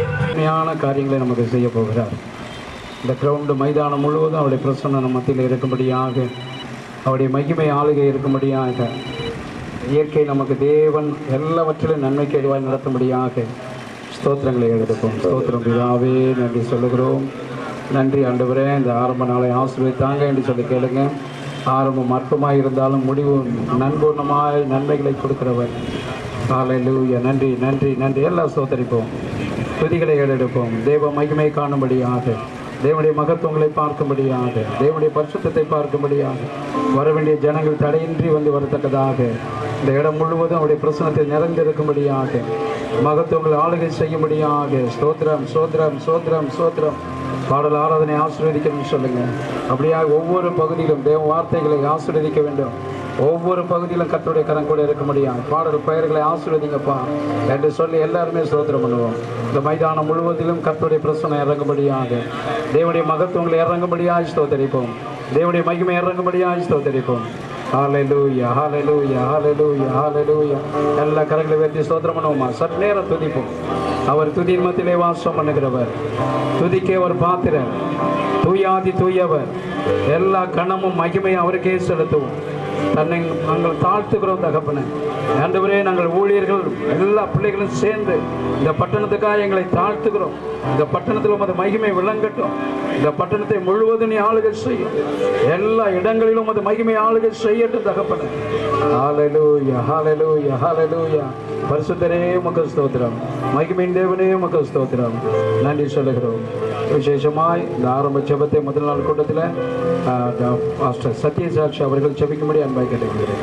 உண்மையான காரியங்களை நமக்கு செய்ய போகிறார். இந்த கிரவுண்டு மைதானம் முழுவதும் அவருடைய பிரசன்னம் மத்தியில் இருக்கும்படியாக, அவருடைய மகிமை ஆளுகை இருக்கும்படியாக, இயற்கை நமக்கு தேவன் எல்லாவற்றிலும் நன்மைக்கு எதுவாய் நடத்தும்படியாக ஸ்தோத்திரங்களை எடுப்போம். ஸ்தோத்திரம் பிதாவே, நன்றி சொல்லுகிறோம். நன்றி ஆண்டவரே, இந்த ஆரம்ப நாளை ஆசீர்வதித்தாங்க என்று சொல்லி கேளுங்க. ஆரம்பம் அற்பமாக இருந்தாலும் முடிவு நன்பூர்ணமாய் நன்மைகளை கொடுக்கிறவர். ஹல்லேலூயா. நன்றி நன்றி நன்றி. எல்லாம் ஸ்தோத்தரிப்போம், துதிகளை எடுப்போம். தேவ மகிமை காணும்படியாக, தேவனுடைய மகத்துவங்களை பார்க்கும்படியாக, தேவனுடைய பரிசுத்தத்தை பார்க்கும்படியாக, வர வேண்டிய ஜனங்கள் தடையின்றி வந்து வரத்தக்கதாக, இந்த இடம் முழுவதும் அவருடைய பிரசனத்தில் நிறைந்திருக்கும்படியாக, மகத்துவங்களை ஆளுகை செய்யும்படியாக. ஸ்தோத்திரம் ஸ்தோத்திரம் ஸ்தோத்திரம் ஸ்தோத்திரம். பாடல் ஆராதனை ஆசீர்வதிக்கணும்னு சொல்லுங்கள். அப்படியாக ஒவ்வொரு பகுதியிலும் தேவ வார்த்தைகளை ஆசீர்வதிக்க வேண்டும். ஒவ்வொரு பகுதியிலும் கர்த்தருடைய கரம் கூட இருக்க முடியும். பாடல் பெயர்களை ஆசீர்வதிங்கப்பா என்று சொல்லி எல்லாருமே ஸ்தோத்திரம் பண்ணுவோம். இந்த மைதானம் முழுவதிலும் கர்த்தருடைய பிரசனம் இறங்கும்படியாக, தேவனுடைய மகத்துவங்களை இறங்கும்படியாக ஸ்தோத்தரிப்போம். தேவனுடைய மகிமை இறங்கும்படியாக ஸ்தோத்தரிப்போம். ஹல்லேலூயா ஹல்லேலூயா ஹல்லேலூயா ஹல்லேலூயா. எல்லா கரங்களை உயர்த்தி ஸ்தோத்திரம் பண்ணுவோமா? சற்று நேரம் துதிப்போம். அவர் துதியின் மத்தியிலே வாசம் பண்ணுகிறவர், துதிக்கே ஒரு பாத்திரர், தூயாதி தூயவர். எல்லா கணமும் மகிமையும் அவருக்கே செலுத்துவோம். தன்னை நாங்கள் தாழ்த்துக்கிறோம் தகப்பனே. ஆண்டவரே, நாங்கள் ஊழியர்கள் எல்லா பிள்ளைகளும் சேர்ந்து இந்த பட்டணத்துக்காக எங்களை தாழ்த்துக்கிறோம். இந்த பட்டணத்தில் உமது மகிமை விளங்கட்டும். இந்த பட்டணத்தை முழுவதும் நீ ஆளுகை செய்யும். எல்லா இடங்களிலும் உமது மகிமை ஆளுகை செய்யட்டும் தகப்பனே. ஹல்லேலூயா ஹல்லேலூயா ஹல்லேலூயா. பரிசுத்தரே உமக்கு ஸ்தோத்திரம், மகிமையின் தேவனே உமக்கு ஸ்தோத்திரம். நன்றி சொல்லுகிறோம். விசேஷமாய் இந்த ஆரம்ப ஜெபத்தை முதல் நாள் கூட்டத்தில் பாஸ்டர் சத்யசாட்சி அவர்கள் ஜெபிக்கும்படி அன்பாய் கேட்டுக்கிறேன்.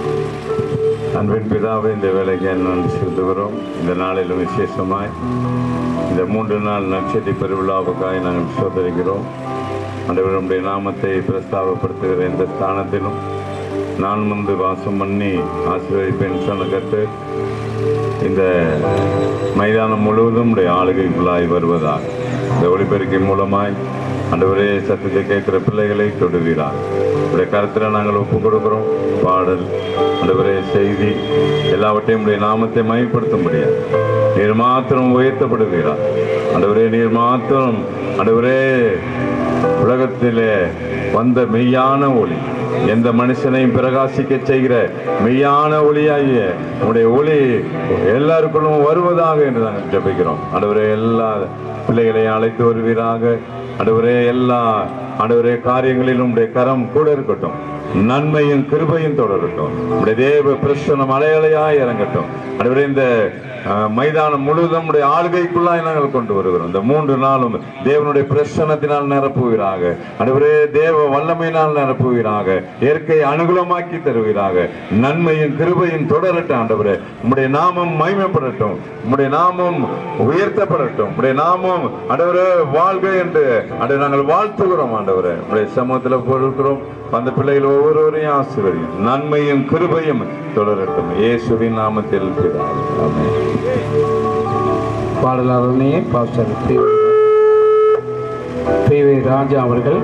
அன்பின் பிதாவை, இந்த வேலைக்கு நன்றி செலுத்துகிறோம். இந்த நாளிலும் விசேஷமாய் இந்த 3 நாள் நட்சத்திர பெருவிழாவுக்காக நாங்கள் சோதரிக்கிறோம். ஆண்டவருடைய நாமத்தை பிரஸ்தாபப்படுத்துகிற இந்த ஸ்தானத்திலும் நான் வந்து வாசம் பண்ணி ஆசீர்வதிப்பேன் சொன்ன கருத்து இந்த மைதானம் முழுவதும் உடைய ஆளுகைக்குள்ளாய் வருவதாக, இந்த ஒளிபெருக்கை மூலமாய் ஆண்டவரே சத்தத்தை கேட்கிற பிள்ளைகளை தொடுவீரார். உடைய கருத்தில் நாங்கள் ஒப்புக் கொடுக்கிறோம். பாடல் ஆண்டவரே, செய்தி எல்லாவற்றையும் உடைய நாமத்தை மயப்படுத்த முடியாது. நீர் மாத்திரம் உயர்த்தப்படுவீரார். ஆண்டவரே, நீர் மாத்திரம் ஆண்டவரே உலகத்திலே வந்த மெய்யான ஒளி, எந்த மனுஷனையும் பிரகாசிக்க செய்கிற மெய்யான ஒளியாகிய உடைய ஒளி எல்லாருக்குள்ளும் வருவதாக என்று நாங்கள் ஜெபிக்கிறோம். ஆண்டவரே, எல்லா பிள்ளைகளையும் அழைத்து வருவீராக. ஆண்டவரே, எல்லா ஆண்டவரே காரியங்களிலும் உடைய கரம் கூட இருக்கட்டும். நன்மையும் கிருபையும் தொடரட்டும். உடைய தேவ பிரசன்னம் அலையலையாய் இறங்கட்டும். ஆண்டவரே, இந்த மைதானம் முழுவதும் உடைய ஆளுகைக்குள்ளாய் நாங்கள் கொண்டு வருகிறோம். இந்த 3 நாளும் தேவனுடைய பிரசன்னத்தினால் நிரப்புவீராக. ஆண்டவரே, தேவ வல்லமையினால் நிரப்புவீராக. இயற்கையை அனுகூலமாக்கி தருவீராக. நன்மையும் கிருபையும் தொடரட்டும். ஆண்டவரே, உம்முடைய நாமம் மகிமைப்படட்டும். உம்முடைய நாமம் உயர்த்தப்படட்டும். உம்முடைய நாமம் ஆண்டவரே வாழ்க என்று நாங்கள் வாழ்த்துகிறோம். ஆண்டவரே, உம்முடைய சமூகத்தில் பொருட்கிறோம். அந்த பிள்ளைகள் ஒவ்வொருவரையும் ஆசீர்வதியும். நன்மையும் கிருபையும் தொடரட்டும். இயேசுவின் நாமத்தில் பிதாவே, ஆமென். பாடலாளனே பாஸ்டர் பி.வி. ராஜா அவர்கள்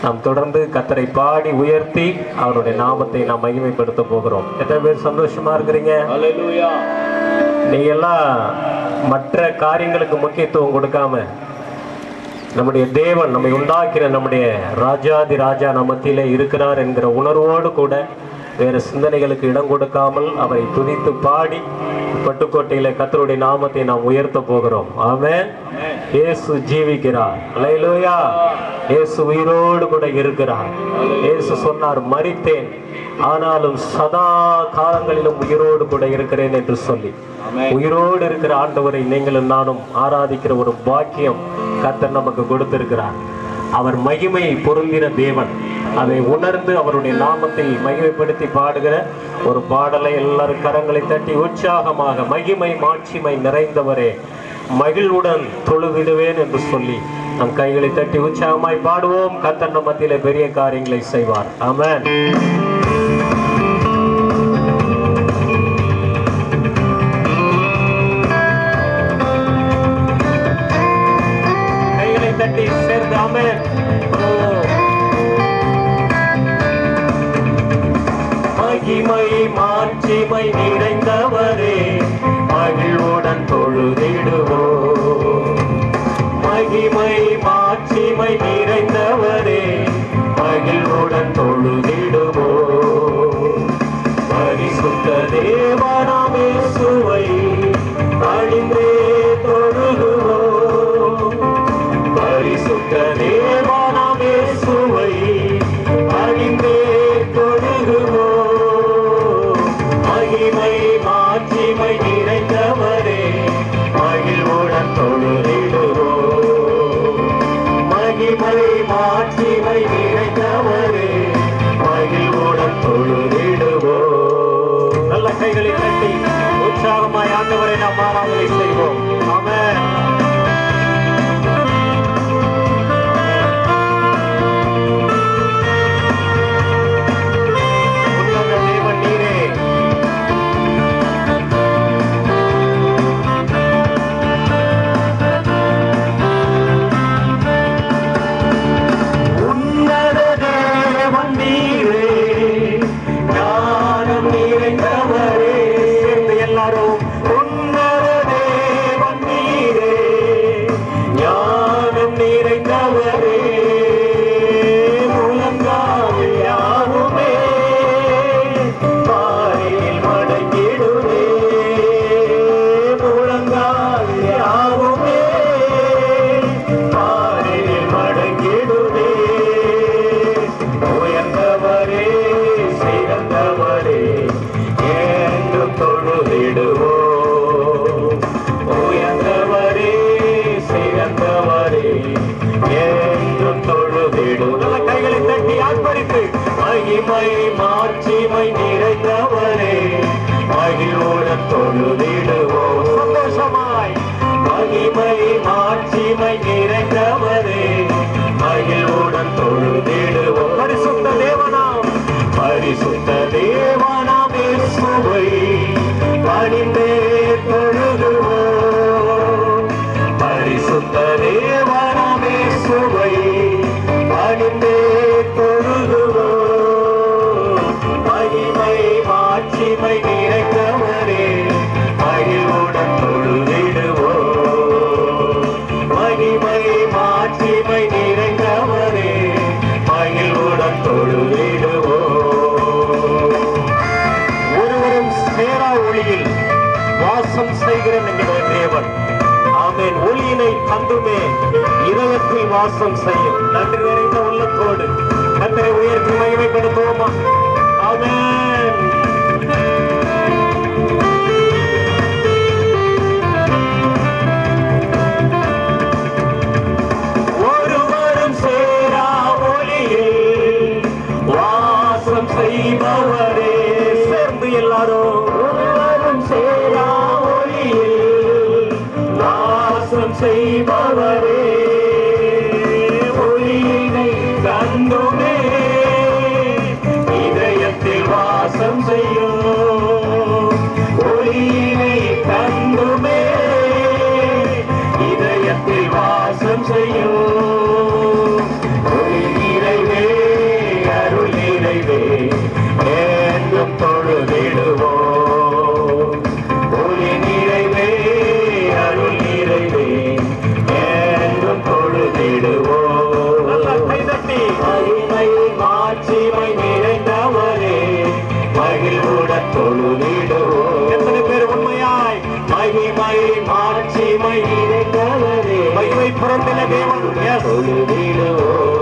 நாம் தொடர்ந்து கர்த்தரை பாடி உயர்த்தி அவருடைய நாமத்தை நாம் மகிமைப்படுத்த போகிறோம். எத்தனை பேர் சந்தோஷமா இருக்கிறீங்க? ஹல்லேலூயா. நீங்க எல்லாம் மற்ற காரியங்களுக்கு முக்கியத்துவம் கொடுக்காம, நம்முடைய தேவன் நம்மை உண்டாக்கிற நம்முடைய ராஜாதி ராஜா நம்மத்திலே இருக்கிறார் என்கிற உணர்வோடு கூட வேறு சிந்தனைகளுக்கு இடம் கொடுக்காமல் அவரை துதித்து பாடி பட்டுக்கோட்டையில கர்த்தருடைய நாமத்தை நாம் உயர்த்த போகிறோம். ஆமென். இயேசு ஜீவிக்கிறார். ஹல்லேலூயா. இயேசு உயிரோடு கூட இருக்கிறார். இயேசு சொன்னார், மரித்தேன் ஆனாலும் சதா காலங்களிலும் உயிரோடு கூட இருக்கிறேன் என்று சொல்லி, உயிரோடு இருக்கிற ஆண்டவரை நீங்களும் நானும் ஆராதிக்கிற ஒரு பாக்கியம் கர்த்தர் நமக்கு கொடுத்திருக்கிறார். அவர் மகிமை பொருந்தின தேவன். அதை உணர்ந்து அவருடைய நாமத்தை மகிமைப்படுத்தி பாடுகிற ஒரு பாடலை எல்லாரும் கரங்களை தட்டி உற்சாகமாக, மகிமை மாட்சிமை நிறைந்தவரே மகிழ்வுடன் தொழுதிடுவேன் என்று சொல்லி நம் கைகளை தட்டி உற்சாகமாய் பாடுவோம். கர்த்தர் நம் மத்தியிலே பெரிய காரியங்களை செய்வார். ஆமென். கைகளை தட்டி சேர்ந்து ஆமென். மகிமை மாட்சிமை நிறைந்தவரே மகிழ்வுடன் தொழுதிடுவோம். மகிமை மாட்சிமை நிறைந்தவரே மகிழ்வுடன் தொழுதிடுவோம். பரிசுத்த தேவனாம் இயேசுவை பணிந்தே தொழுகுவோம். பரிசுத்த தேவனாம் இயேசுவை பணிந்தே தொழுகுவோம். மகிமை மாட்சிமை நிறைந்தவரே மகிழ்வுடன் தொழுதிடுவோம். மகிமை மாட்சிமை நிறைந்தவரே மகிழ்வுடன் தொழுதிடுவோம். நல்ல கைகளை கட்டி உற்சாகமாய் ஆண்டவரை நாம் ஆராதனை செய்வோம். ஆமென். உன்னத தேவன் நீரே. உன்னத தேவன் நீரே ஞானம் நிறைந்தவரே. சேர்ந்து எல்லாரும் உன்னத தேவன் நீரே ஞானம் நிறைந்தவரே. முழங்கால் யாவுமே பாறையில் மடங்கிடுமே. முழங்கால் யாவுமே பாறையில் மடங்கிடுமே. உயர்ந்தவரே சிறந்தவரே என்றும் தொழுதிடுவோம். உயர்ந்தவரே சிறந்தவரே என்றும் தொழுதிடுவோம். நல்ல கைகளை தட்டி ஆர்ப்பரித்து மகிமை மாட்சிமை நிறைந்தவரே மகிழ்வுடன் தொழுதிடுவோம். சந்தோஷமாய் மகிமை மாட்சிமை நிறைந்தவரே மகிழ்வுடன் தொழுதிடுவோம். பரிசுத்த தேவனாம் பரிசுத்த தேவனாம் இயேசுவை பணிந்தே தொழுகுவோம். பரிசுத்த தேவனாம் இயேசுவை பணிந்தே தொழுகுவோம். மகிமை மாட்சிமை நிறைந்தவரே மகிழ்வுடன் தொழுதிடுவோம். மகிமை மாட்சிமை நிறைந்தவரே மகிழ்வுடன் தொழுதிடுவோம். ஒருவரும் சேரா ஒளியில் வாசம் செய்கிற எங்களுடைய தேவன். ஆமென். ஒளியினை தந்துமே இதயத்தில் வாசம் செய்யும். நன்றி நிறைந்த உள்ளத்தோடு கர்த்தரை உயர்த்தி மகிமைப்படுத்துவோமா? ஆமென். ஒருவரும் சேரா ஒளியில் வாசம் செய்பவரே. சேர்ந்து எல்லாரும் ஒருவரும் சேரா ஒளியில் வாசம் செய்பவரே. ஒளியினை தந்துமே இதயத்தில் வாசம் செய்யும். ஒளியினை தந்துமே இதயத்தில் வாசம் செய்யும். ஒளி நிறைவே அருள் நிறைவே என்றும் தொழுதிடுவோம். ஒளி நிறைவே அருள் நிறைவே என்றும் தொழுதிடுவோம். நல்ல கைதட்டி மகிமை மாட்சிமை நிறைந்தவரே மகிழ்வுடன் தொழுதிடுவோம். எத்தனை பேர் உண்மையாய் மகிமை மாட்சிமை நிறைந்தவரே மகிமை பிறந்தின தேவன் தொழுதிடுவோம்.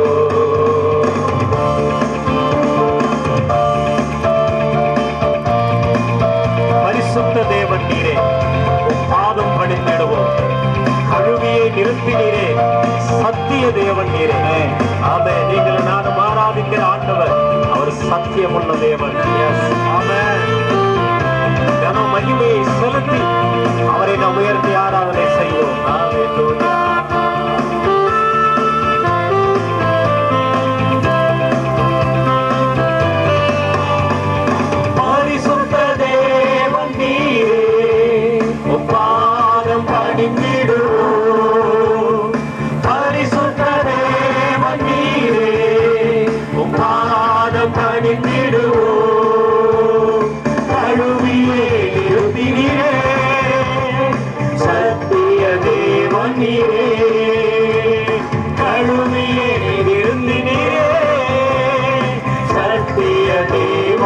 பரிசுத்த தேவன் நீரே பாதம் பணிந்திடுவோம். கழுவியை நிறுத்தினீரே சத்திய தேவன் நீரே. ஆமென். நீங்கள் நானும் ஆராதிக்கிற ஆண்டவர் அவர் சத்தியமுள்ள தேவன். ஆமென். கன மகிமையை செலுத்தி அவரை நாம் உயர்த்தி ஆராதனை செய்வோம். ஹல்லேலூயா. பரிசுத்த தேவன் நீரே பாதம் பணிந்திடுவோம். பரிசுத்த தேவன் நீரே பாதம் பணிந்திடுவோம். கழுவியே நிறுத்தினீரே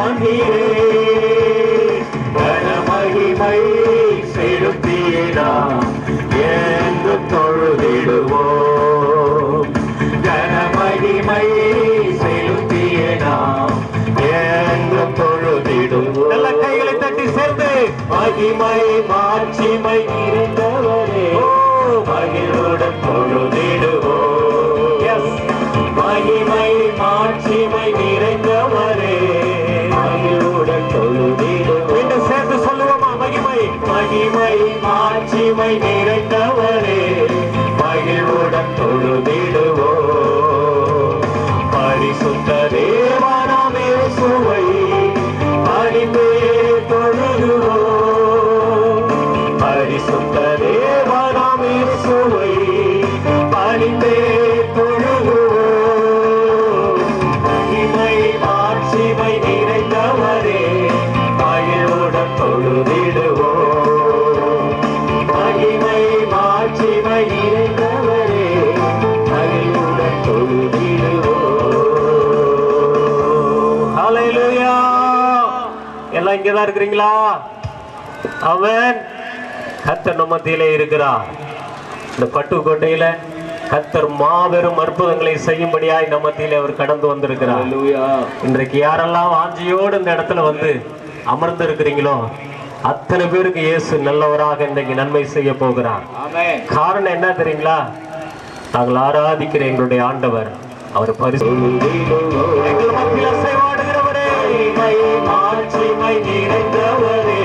காண்கிறே கனமகிமை செலுத்தினா என்று தொழுதிடுவோம் கனமகிமை செலுத்தினா என்று தொழுதிடுவோம் நல்ல கைகளை தட்டி சேர்ந்து மகிமை மாட்சிமை இருந்தவரே மகிழுடன் தொழுதிடுவோம் மகிமை மாட்சிமை நிறைந்தவரே மகிழுடன் தொழுதிடுவோம் என்று சேர்ந்து சொல்லுவோமா மகிமை மகிமை மாட்சிமை நிறைந்தவரே மகிழுடன் தொழுதிடுவோம் பரிசுத்த தேவனாமே சுவை பணிந்தே தொழுகிறோம் பரிசுத்த தேவனாமே சுவை பணிந்தே தொழுகிறோம் மகிமை மாட்சிமை நிறைந்தவரே மகிழுடன் தொழுதிடுவோம் மகிமை மாட்சிமை நிறைந்தவரே மகிழுடன் தொழுதிடுவோம் ஹல்லேலூயா எல்லாம் இங்கதான் இருக்கிறீங்களா அவன் கர்த்தர் நம்ம மத்தியிலே இருக்கிறார் இந்த பட்டுக்கோட்டையில கர்த்தர் மாபெரும் அற்புதங்களை செய்யும்படியாய் நம்ம மத்தியிலே அவர் கடந்து வந்திருக்கிறார் இன்றைக்கு யாரெல்லாம் வாஞ்சியோடு இந்த இடத்துல வந்து அமர்ந்து இருக்கிறீங்களோ அத்தனை பேருக்கு இயேசு நல்லவராக இன்றைக்கு நன்மை செய்ய போகிறார் காரணம் என்ன தெரியுங்களா நாங்கள் ஆராதிக்கிற எங்களுடைய ஆண்டவர் அவர் பரிசு எங்கள் மத்தியில் அசைவாடுகிறவரே மாட்சிமை நிறைந்தவரே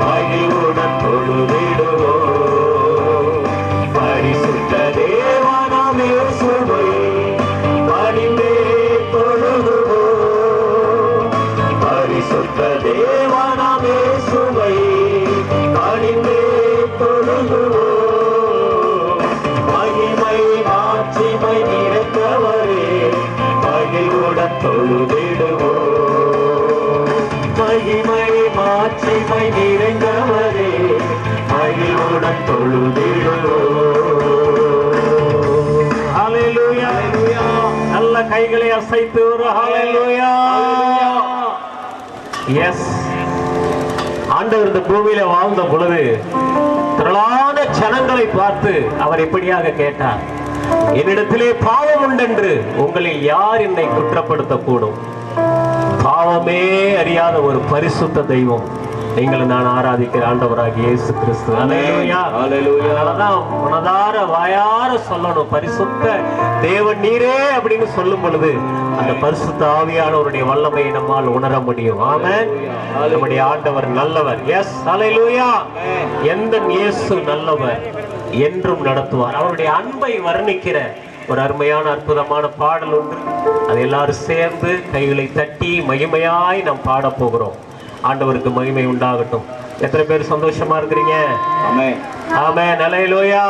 மகிழுடன் தொழுதிடுவோம் பரிசுத்த தேவனாமே சுவை பணிந்தே தொழுதுவோம் பரிசுத்த தேவனாமே சுவை பணிந்தே தொழுதுவோம் மகிமை மாட்சிமை நிறைந்தவரே மகிழுடன் தொழுதிடுவோம் மகிமை மாட்சிமை நிறைந்தவரே மகிழுடன் தொழுதிடுவோம் ஹல்லேலூயா நல்ல கைகளை அசைத்து ஒரு ஹல்லேலூயா எஸ் ஆண்டவர் இந்த பூமியில வாழ்ந்த பொழுது திரளான ஜனங்களை பார்த்து அவர் எப்படியாக கேட்டார் என்னிடத்திலே பாவம் உண்டென்று உங்களில் யார் என்னை குற்றப்படுத்தக்கூடும் பாவமே அறியாத ஒரு பரிசுத்த தெய்வம் நீங்கள் நான் ஆராதிக்கிற ஆண்டவராகிய இயேசு கிறிஸ்து ஹல்லேலூயா அதனாலதான் மனதார வாயார சொல்லணும் பரிசுத்த தேவன் நீரே அப்படின்னு சொல்லும் பொழுது அந்த பரிசுத்த ஆவியானவருடைய வல்லமையை நம்மால் உணர முடியும் ஆமென் நம்முடைய ஆண்டவர் நல்லவர் எஸ் ஹல்லேலூயா எந்த இயேசு நல்லவர் என்றும் நடத்துவார் அவருடைய அன்பை வர்ணிக்கிற ஒரு அருமையான அற்புதமான பாடல் ஒன்று அது எல்லாரும் சேர்ந்து கைகளை தட்டி மகிமையாய் நாம் பாட போகிறோம் ஆண்டவருக்கு மகிமை உண்டாகட்டும் எத்தனை பேர் சந்தோஷமா இருக்கிறீங்க ஆமென் ஹல்லேலூயா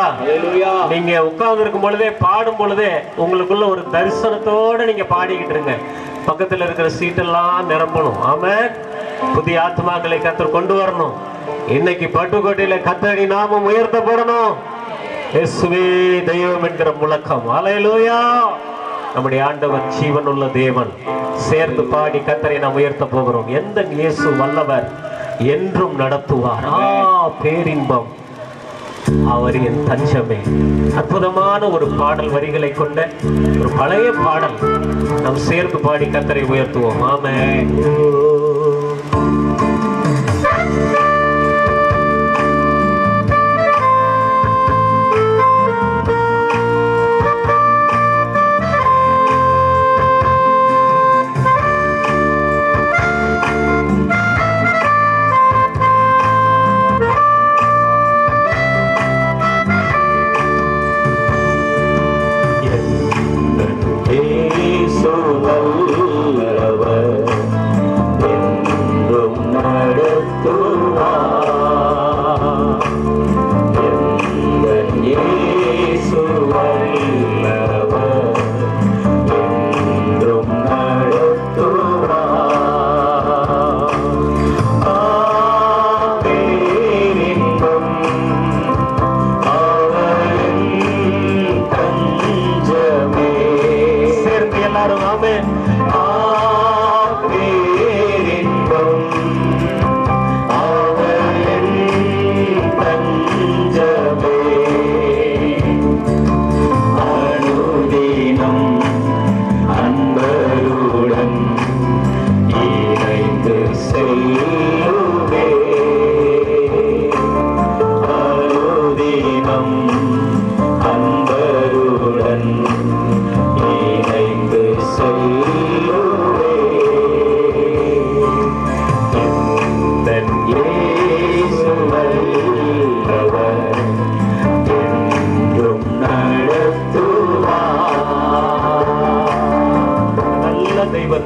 நீங்க உட்கார்ந்து இருக்கும் பொழுதே பாடும் பொழுதே உங்களுக்குள்ள ஒரு தரிசனத்தோட நீங்க பாடிக்கிட்டு இருங்க பக்கத்துல இருக்கிற சீட்டெல்லாம் நிரப்பணும் ஆமென் புதிய ஆத்மாக்களை கர்த்தர் கொண்டு வரணும் இன்னைக்கு பட்டுக்கோட்டையில கர்த்தரின் நாமம் உயர்த்தப்படணும் இயேசுவே தெய்வம் என்கிற முழக்கம் ஹல்லேலூயா நம்முடைய ஆண்டவர் ஜீவனுள்ள தேவன் சேர்ந்து பாடி கர்த்தரை நாம் உயர்த்த போகிறோம் எந்த இயேசு வல்லவர் என்றும் நடத்துவார் பேரின்பம் அவர் என் தஞ்சமே அற்புதமான ஒரு பாடல் வரிகளை கொண்ட ஒரு பழைய பாடல் நாம் சேர்ந்து பாடி கர்த்தரை உயர்த்துவோம் ஆமென்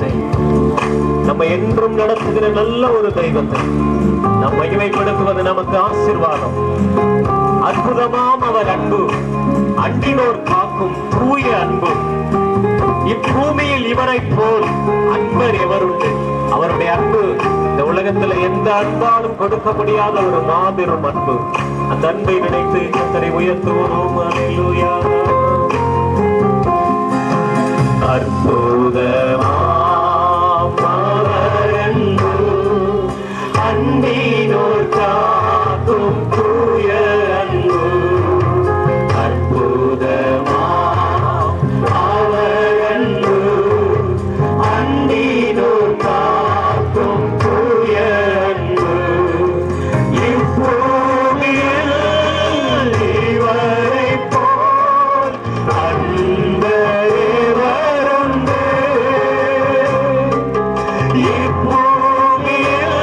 தெய்வத்தை, நம்ம என்றும் நடத்துகிற நல்ல ஒரு தெய்வத்தை நாம் மகிமைப்படுத்துவது நமக்கு ஆசீர்வாதம். அற்புதமாம் அவர் அன்பு, அன்பினோர் காக்கும் தூய அன்பு. இப்பூமியில் இவரை போல் அன்பர் எவருண்டு? அவருடைய அன்பு இந்த உலகத்துல எந்த அன்பாலும் கொடுக்க முடியாத ஒரு மாபெரும் அன்பு. அந்த அன்பை நினைத்து கர்த்தரை உயர்த்துவோம். அல்லேலூயா. அற்புதமாம் அவர் அன்பு, அன்பினோர் காக்கும் தூய அன்பு. அற்புதமாம் அவர் அன்பு, அன்பினோர் காக்கும் தூய அன்பு. இப்பூமியில் இவரைப் போல் அன்பரே வருண்டு. இப்பூமியில்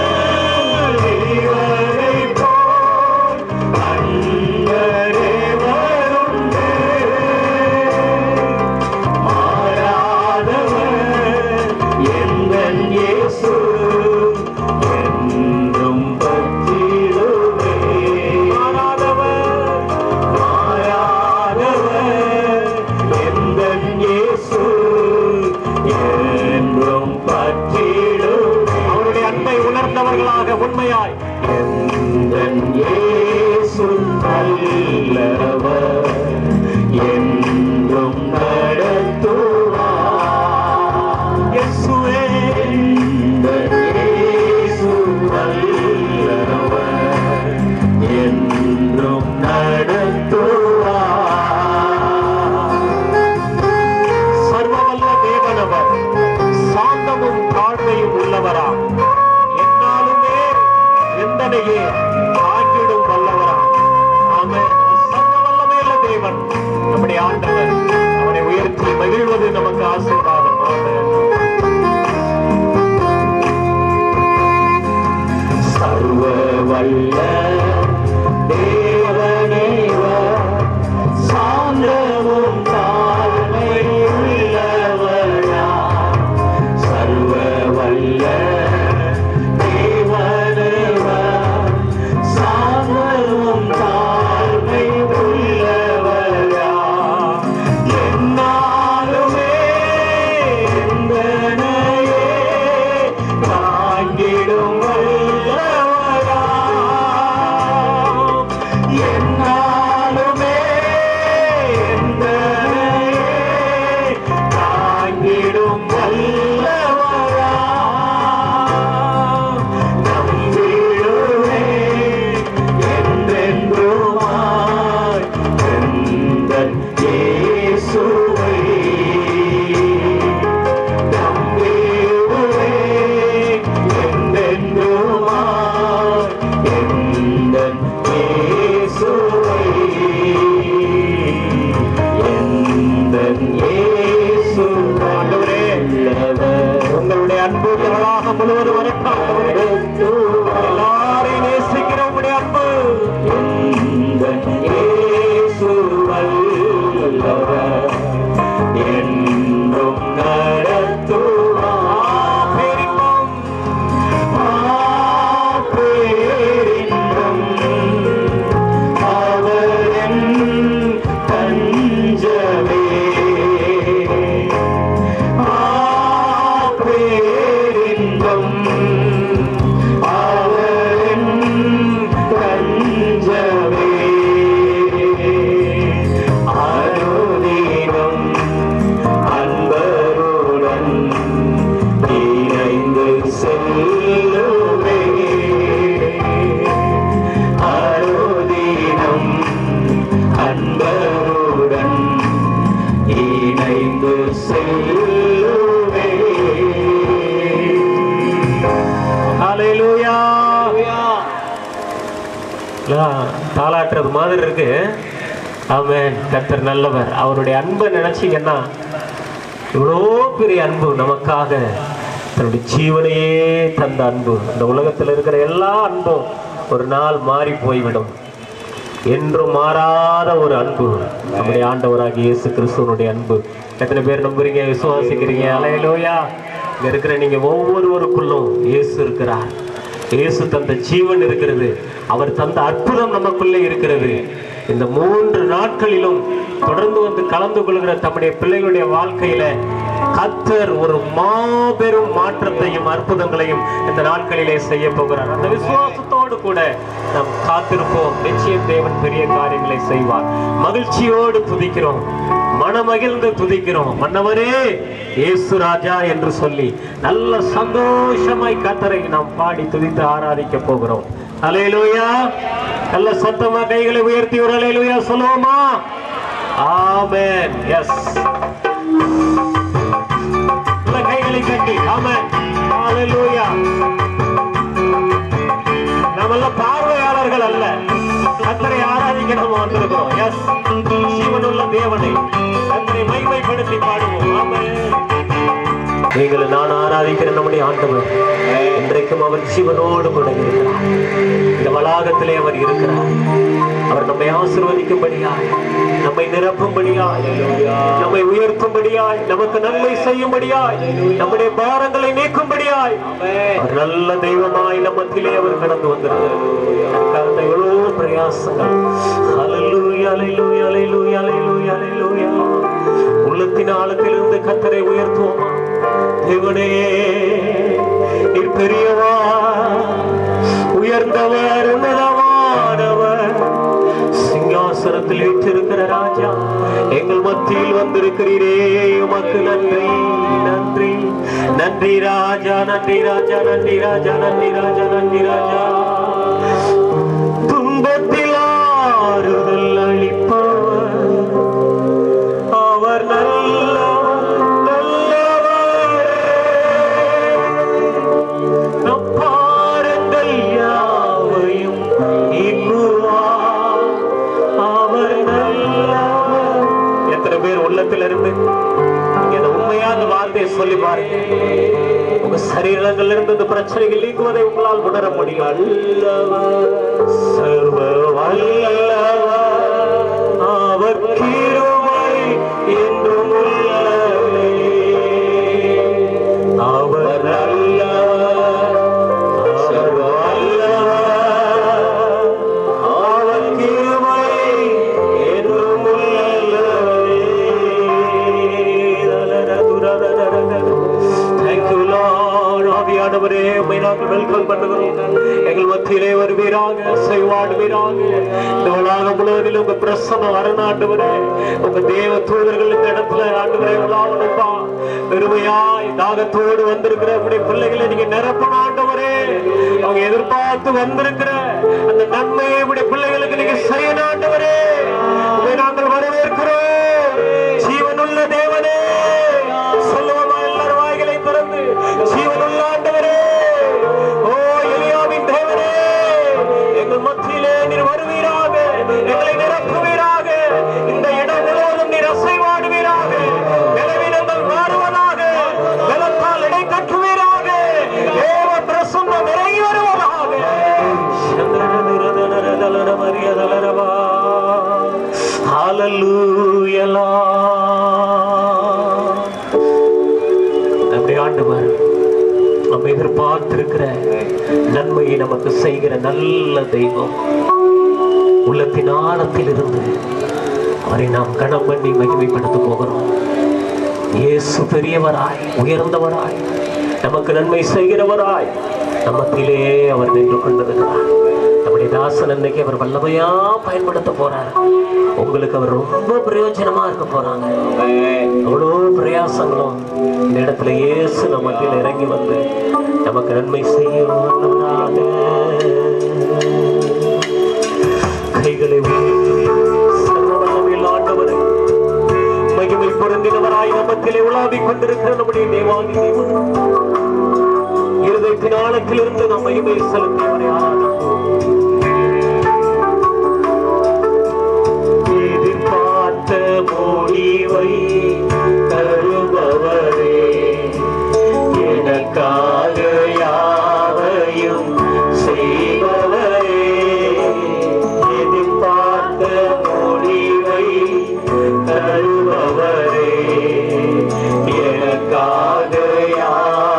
இவரைப் போல் அன்பரே வருண்டு. மாறாதவர் எங்கள் இயேசு, என்றும் பற்றிடுவே. மாறாதவர் எங்கள் இயேசு, என்றும் பற்றிடுவே. அவருடைய அன்பை உணர்ந்தவர்களாக உண்மையாய் எங்கள் இயேசு நல்லவர், என்றும் நடத்துவார். இயேசுவே, எங்கள் இயேசு நல்லவர், என்றும் நடத்துவார். சர்வவல்ல தேவனவர், சாந்தமும் தாழ்மையும் உள்ளவரா, என்னாலுமே எந்தனையே தாங்கிடும் வல்லவரா. ஆமென். சர்வவல்லமையுள்ள தேவன் நம்முடைய ஆண்டவர். அவனை உயர்த்தி மகிழ்வது நமக்கு ஆசீர்வாதம். ஆமென். சர்வவல்ல தேவனேவர், சாந்தமும் தாழ்மையும் உள்ளவரா. சர்வவல்ல தேவனேவர், சாந்தமும் தாழ்மையும் உள்ளவரா. என்னாலுமே எந்தனையே தாங்கிடும் வல்லவரா. என்னாலுமே எந்தனையே தாங்கிடும் வல்லவரா. நம்பிடுவேன் என்றென்றுமாய் எந்தன் இயேசுவை. நம்பிடுவேன் என்றென்றுமாய் எந்தன் இயேசுவை. எந்தன் இயேசு. ஆண்டவரே, உங்களுடைய அன்பு திரளாக முழுவதும் வரட்டும். எல்லாரையும் நேசிக்கிற உங்களுடைய அன்பு. எந்தன் இயேசு வல்லவர், என்றும் நடத்துவார். பேரின்பம், பேரின்பம் அவரின் தஞ்சமே. பேரின்பம் அவரின் தஞ்சமே. அனுதினம் அன்பருடன் இணைந்து செல்லுவே. அனுதினம் அன்பருடன் இணைந்து செல்லுவே. ஹல்லேலூயா. தாளாட்டுறது மாதிரி இருக்கு. ஆமென். கர்த்தர் நல்லவர். அவருடைய அன்பை நினைச்சீங்கன்னா, இவ்வளோ பெரிய அன்பு நமக்காக தன்னுடைய ஜீவனையே தந்த அன்பு. இந்த உலகத்தில் இருக்கிற எல்லா அன்பும் ஒரு நாள் மாறி போய்விடும். என்றும் மாறாத ஒரு அன்பு நம்முடைய ஆண்டவராகிய இயேசு கிறிஸ்துவனுடைய அன்பு. எத்தனை பேர் நம்புறீங்க, விசுவாசிக்கிறீங்க? அல்லேலூயா. இங்க இருக்கிற நீங்க ஒவ்வொருவருக்குள்ளும் இயேசு இருக்கிறார். இயேசு தந்த ஜீவன் இருக்கிறது. அவர் தந்த அற்புதம் நமக்குள்ளே இருக்கிறது. இந்த 3 நாட்களிலும் தொடர்ந்து வந்து கலந்து கொள்கிற தம்முடைய பிள்ளைகளுடைய வாழ்க்கையில கர்த்தர் ஒரு மாபெரும் மாற்றத்தையும் அற்புதங்களையும் இந்த நாட்களிலே செய்ய போகிறார். அந்த விசுவாசத்தோடு கூட நாம் காத்திருப்போம். நிச்சயம் தேவன் பெரிய காரியங்களை செய்வார். மகிழ்ச்சியோடு துதிக்கிறோம், மனமகிழ்ந்து துதிக்கிறோம். மன்னவரே இயேசு ராஜா என்று சொல்லி நல்ல சந்தோஷமாய் கர்த்தரை நாம் பாடி துதித்து ஆராதிக்க போகிறோம். அல்லேலூயா. நல்ல சத்தமா கைகளை உயர்த்தி ஒரு அல்லேலூயா சொல்லுவோமா? ஆமென். எஸ், கைகளை கட்டி ஆமென். அல்லேலூயா. நம்மள பார்வையாளர்கள் அல்ல, கர்த்தரை ஆராதிக்க நம்ம வந்திருக்கிறோம். எஸ், ஜீவனுள்ள தேவனை கர்த்தரை மகிமைப்படுத்தி பாடுவோம். ஆமென். நீங்கள் நான் ஆராதிக்கிற நம்முடைய ஆண்டவர் இன்றைக்கும் அவர் ஜீவனோடு கூட இருக்கிறார். இந்த வளாகத்திலே அவர் இருக்கிறார். அவர் நம்மை ஆசீர்வதிக்கும்படியாய், நம்மை நிரப்பும்படியாய், நம்மை உயர்த்தும்படியாய், நமக்கு நன்மை செய்யும்படியாய், நம்முடைய பாரங்களை நீக்கும்படியாய் அவர் நல்ல தெய்வமாய் நம்மத்திலே அவர் கடந்து வந்திருக்கிறார். எவ்வளவு பிரயாசங்கள். அல்லேலூயா, அல்லேலூயா, அல்லேலூயா, அல்லேலூயா, அல்லேலூயா. உள்ளத்தின் ஆழத்திலிருந்து கர்த்தரை உயர்த்துவோமா? தேவனே நீர் பெரியவர், உயர்ந்தவர், உன்னதமானவர், சிங்காசனத்தில் வீற்றிருக்கிற ராஜா, எங்கள் மத்தியில் வந்திருக்கிறீரே, உமக்கு நன்றி, நன்றி, நன்றி ராஜா, நன்றி ராஜா, நன்றி ராஜா, நன்றி ராஜா, நன்றி ராஜா. துன்பத்தில் ஆறுதல் அளிப்பவர் அவர் நல்லவர். உள்ளத்திலிருந்து இந்த உண்மையான வார்த்தையை சொல்லி பாருங்க. உங்க சரீரங்கள் இருந்து பிரச்சனைகள் நீக்குவதை உங்களால் உணர முடியும். சர்வ வல்லவர் அவர் கிருபை என்றும் உள்ளதே. அவர் நல்லவர், சர்வ வல்லவர் அவர் கிருபை என்றும் உள்ளதே. ஆவியானவரே, உம்மை நாங்கள் வெல்கம் பண்ணுகிறோம். எங்கள் மத்தியிலே வருவீராக, செய்வாடுவீராக. இந்த உலகம் முழுவதிலும் உங்க பிரசன்னம் வரணும் ஆண்டவரே. உங்க தேவ தூதர்கள் இந்த இடத்துல ஆண்டவரே உலாவணும்பா. பெருமையாய் தாகத்தோடு வந்திருக்கிற உங்களுடைய பிள்ளைகளை நீங்க நிரப்பணும் ஆண்டவரே. அவங்க எதிர்பார்த்து வந்திருக்கிற அந்த நன்மையை உங்களுடைய பிள்ளைகளுக்கு நீங்க செய்யணும் ஆண்டவரே. உம்மை நாங்கள் வரவேற்கிறோம். ஜீவனுள்ள தேவனே, சொல்லுவோமா எல்லாரும் வாய்களை திறந்து? ஜீவனுள்ள ஆண்டவரே, ஓ எலியாவின் தேவனே, எங்கள் மத்தியிலே நீர் வருவீராக, எங்களை நிரப்புவீராக. இந்த இடம் முழுவதும் நீர் அசைவாடுவீராக. பலவீனங்கள் மாறுவதாக, பலத்தால் இடை கட்டுவீராக. தேவ பிரசன்னம் இறங்கி வருவதாக. ஹல்லேலூயா. நம்முடைய ஆண்டவர் நம்ம எதிர்பார்த்திருக்கிற நன்மையை நமக்கு செய்கிற நல்ல தெய்வம். உள்ளத்தின் ஆழத்தில் இருந்து அவரை நாம் கனம் பண்ணி மகிமைப்படுத்த போகிறோம். இயேசு பெரியவராய், உயர்ந்தவராய், நமக்கு நன்மை செய்கிறவராய் நம்மத்திலே அவர் நின்று கொண்டிருக்கிறார். நம்முடைய தாசன் அன்னைக்கு அவர் வல்லமையா பயன்படுத்த போறார். உங்களுக்கு அவர் ரொம்ப பிரயோஜனமா இருக்க போறாங்க. அவ்வளோ பிரயாசங்களும் இந்த இடத்துல இயேசு நம்ம மத்தியில் இறங்கி வந்து நமக்கு நன்மை செய்ய கைகளை ஆண்டவரை மகிமை பொருந்தினவராய் நம்மத்திலே உலாவிக் கொண்டிருக்கிற நம்முடைய தேவாதி தேவன் இருதயத்தின் ஆழத்திலிருந்து நம் மகிமை செலுத்தியவரை எதிர்பார்த்த முடிவை தருபவரே, எனக்காக யாவையும் செய்பவரே. எதிர்பார்த்த முடிவை தருபவரே, எனக்காக யாவையும்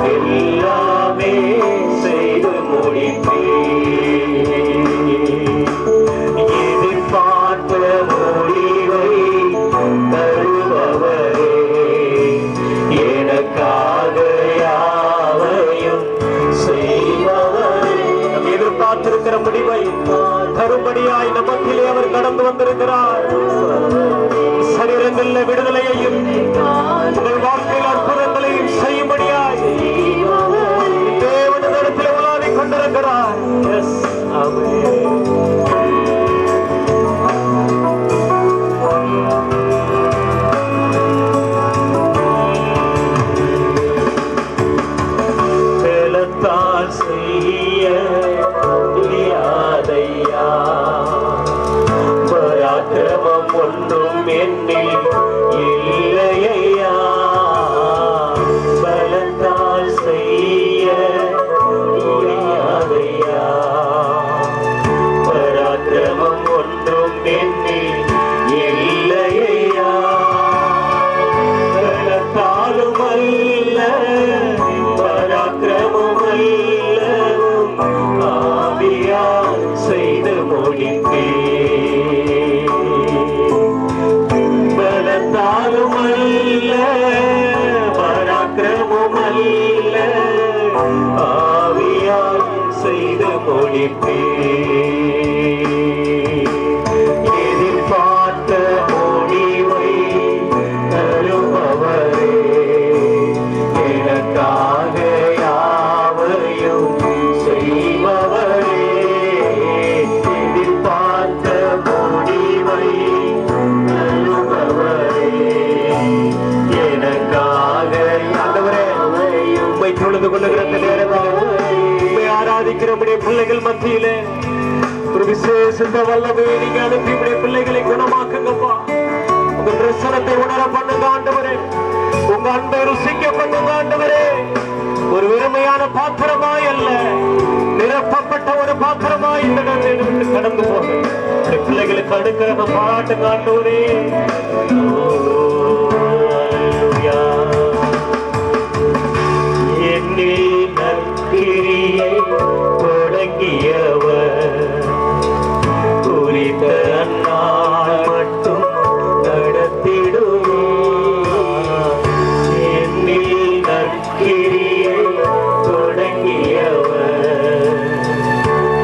எல்லாமே செய்து முடிப்பே. எதிர்பார்த்த முடிவை தருபவரே, எனக்காக யாவையும் செய்பவரே. எதிர்பார்த்திருக்கிற முடிவை தரும்படியாய் நமக்கிலே அவர் கடந்து வந்திருக்கிறார். சரீரங்களில் விடுதலையையும் உங்கள் வாழ்க்கையில் அற்புதங்களையும் செய்யும்படியாய் தேவனிடத்தில் உலாவிக் கொண்டிருக்கிறார். பலத்தால் செய்ய முடியாதையா, பராக்கிரமம் ஒன்றும் என்னில் இல்லையா. பலத்தால் செய்ய முடியாதையா, பராக்கிரமம் ஒன்றும் என்னில் இல்லையா. பலத்தாலும் அல்ல, பராக்கிரமம் அல்ல, ஆவியால் செய்து முடிப்பே. பலத்தாலும் அல்ல, பராக்கிரமம் அல்ல, ஆவியால் செய்து முடிப்பே. எதிர்பார்த்த முடிவை தருபவரே, எனக்காக யாவையும் செய்பவரே. எதிர்பார்த்த முடிவை தருபவரே, எனக்காக. ஆண்டவரே, உம்மை தொழுது கொள்ளுகிற நேரத்தில் உம்மை ஆராதிக்கிற உம்முடைய பிள்ளைகள் மத்தியிலே ஒரு விசேஷ வல்லமையை நீங்க அனுப்பி உம்முடைய பிள்ளைகளை குணமாக்குங்கப்பா. உங்க பிரசனத்தை உணர பண்ணுங்க ஆண்டவரே, உங்க அன்பை ருசிக்க பண்ணுங்க ஆண்டவரே. ஒரு வெறுமையான பாத்திரமாய் அல்ல, நிரப்பப்பட்ட ஒரு பாத்திரமாய் இந்த இடத்தை விட்டு கடந்து போக பிள்ளைகளுக்கு அடுக்கிறத பாராட்டுங்க ஆண்டவரே. என்னில் நற்கிரியை தொடங்கியவர் குறித்த அந்நாள் மட்டும் நடத்திடுவார். என்னில் நற்கிரியை தொடங்கியவர்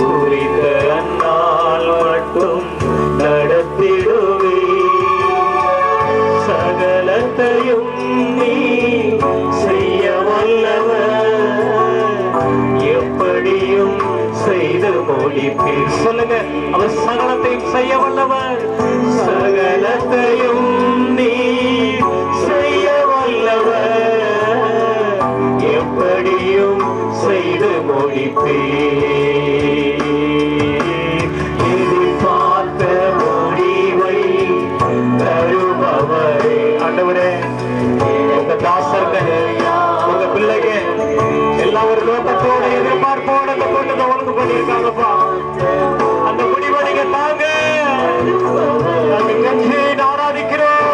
குறித்த அந்நாள் மட்டும் நடத்திடுவே. சகலத்தையும் நீ செய்ய வல்லவர், எப்படியும் செய்து முடிப்பீர். சொல்லுங்க, அவர் சகலத்தையும் செய்ய வல்லவர். சகலத்தையும் நீ செய்ய வல்லவர், எப்படியும் செய்து முடிப்பீர். எதிர்பார்த்த முடிவை தருபவரே. ஆண்டவரே, உங்க தாசர்கள், உங்க பிள்ளைங்க எல்லாம் ஒரு நோக்கத்தோட எதிர்பார்ப்போட அந்த கூட்டத்தை ஒழுங்கு பண்ணியிருக்காங்கப்பா. அந்த முடிவை நீங்க தாங்க. ஆராதிக்கிறோம்.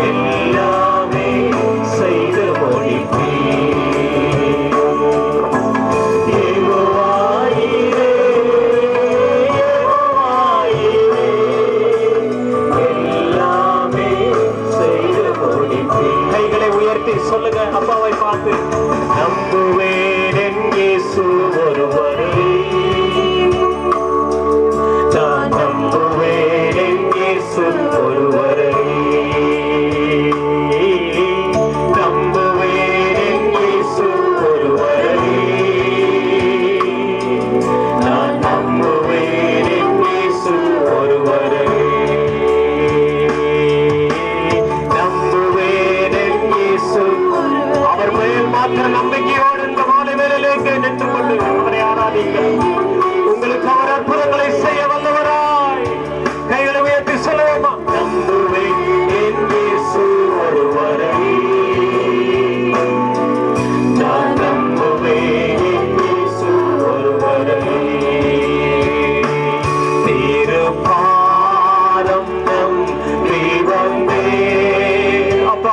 எல்லாமே செய்து முடிப்பீர்.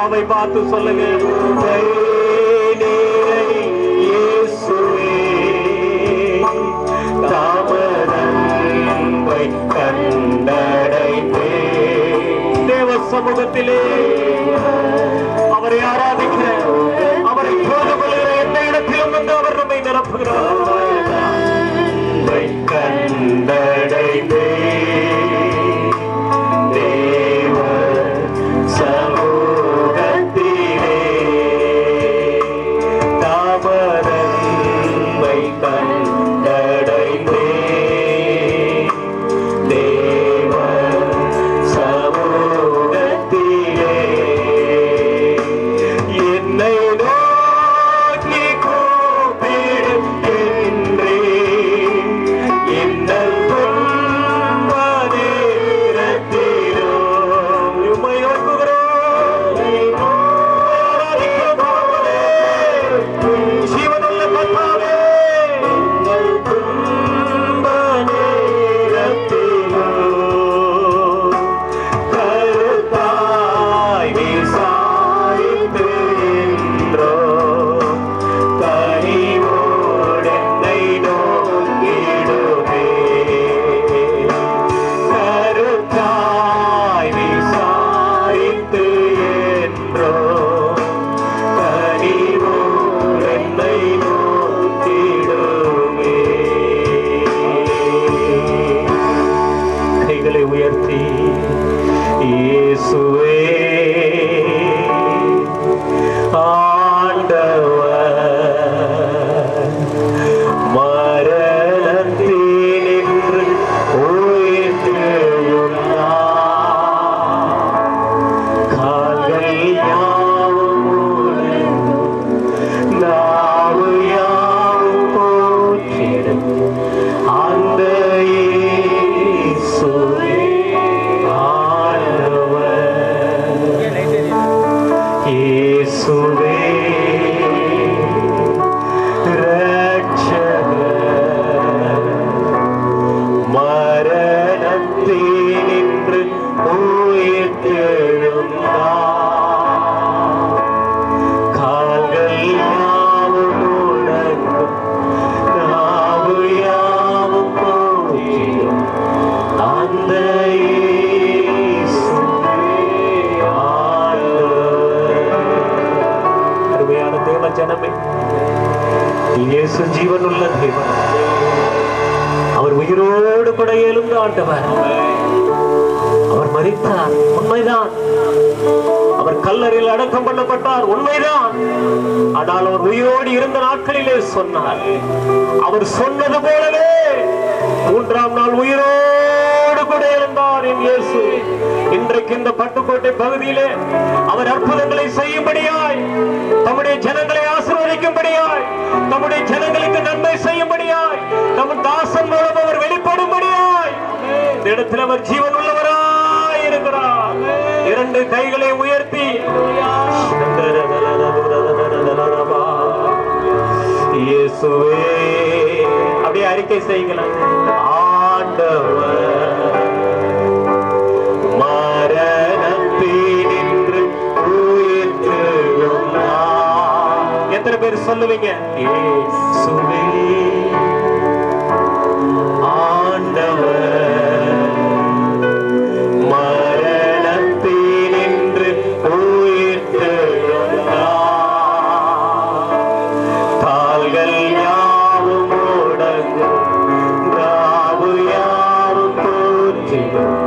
பிதாவை பார்த்து சொல்லுங்க, இயேசுவே தாமரை கண்டடைந்தே. தேவ சமூகத்திலே அவரை ஆராதிக்க, அவரை போது கொள்கிற எந்த இடத்திலும் வந்து அவர் நம்மை நிரப்புகிறார். கண்டடைந்தே தேவ சமூகத்திலே தாமரை கண்டடைந்தே தேவ சமூகத்திலே என்னை நோக்கி கூப்பிடுகின்றே இன்னல் துன்ப நேரத்திலும் உம்மை நோக்குகிறோம். ஜீவனுள்ள கர்த்தாவே, இன்னல் துன்ப நேரத்திலும் கருத்தாய் விசாரித்து நின்றோம். கனிவோடு என்னை நோக்கிடுமே. கருத்தாய் விசாரித்து என்றோம். கனிவோடு என்னை நோக்கிடுமே. கைகளை உயர்த்தி இயேசுவே ஆண்டவர் மரணத்தினின்று உயிர்த்தெழுந்தார். கால்கள் யாவும் உடைந்து, நாவு யாவும் போற்றிடும் அந்த இயேசுவே ஆண்டவர். இயேசுவே இரட்சகர் மரணத்தினின்று உயிர்த்தெழுந்தார். கால்கள் யாவும் உடைந்தும், நாவு யாவும் போற்றிடும் அந்த இயேசுவே ஆண்டவர். அருமையான தேவ ஜனமே, இயேசு ஜீவனுள்ள தேவன். அவர் உயிரோடு கூட எழுந்த ஆண்டவர். அவர் மரித்தார், உண்மைதான். அவர் கல்லறையில் அடக்கம் பண்ணப்பட்டார், உண்மைதான். ஆனால் அவர் உயிரோடு இருந்த நாட்களிலே சொன்னார், அவர் சொன்னது போலவே 3ஆம் நாள் உயிரோடு கூட எழுந்தார் என் இயேசு. இன்றைக்கு இந்த பட்டுக்கோட்டை பகுதியிலே அவர் அற்புதங்களை செய்யும்படியாய், தம்முடைய ஜனங்களை ஆசீர்வதிக்கும்படியாய், தம்முடைய ஜனங்களுக்கு நன்மை செய்யும்படியாய், நம் தாசன் மூலம் அவர் வெளிப்படும்படியாய் இந்த இடத்தில் அவர் ஜீவன் உள்ளவராய் இருக்கிறார். 2 கைகளை உயர்த்தி இயேசுவே அப்படியே அறிக்கை செய்யுங்களா. ஆண்டவர் மரணத்தினின்று உயிர்த்தெழுந்தார். எத்தனை பேர் சொல்லுவீங்க? இயேசுவே ஆண்டவர் மரணத்தினின்று உயிர்த்தெழுந்தார். கால்கள் யாவும் முடங்கும், நாவு யாவும் போற்றிடும்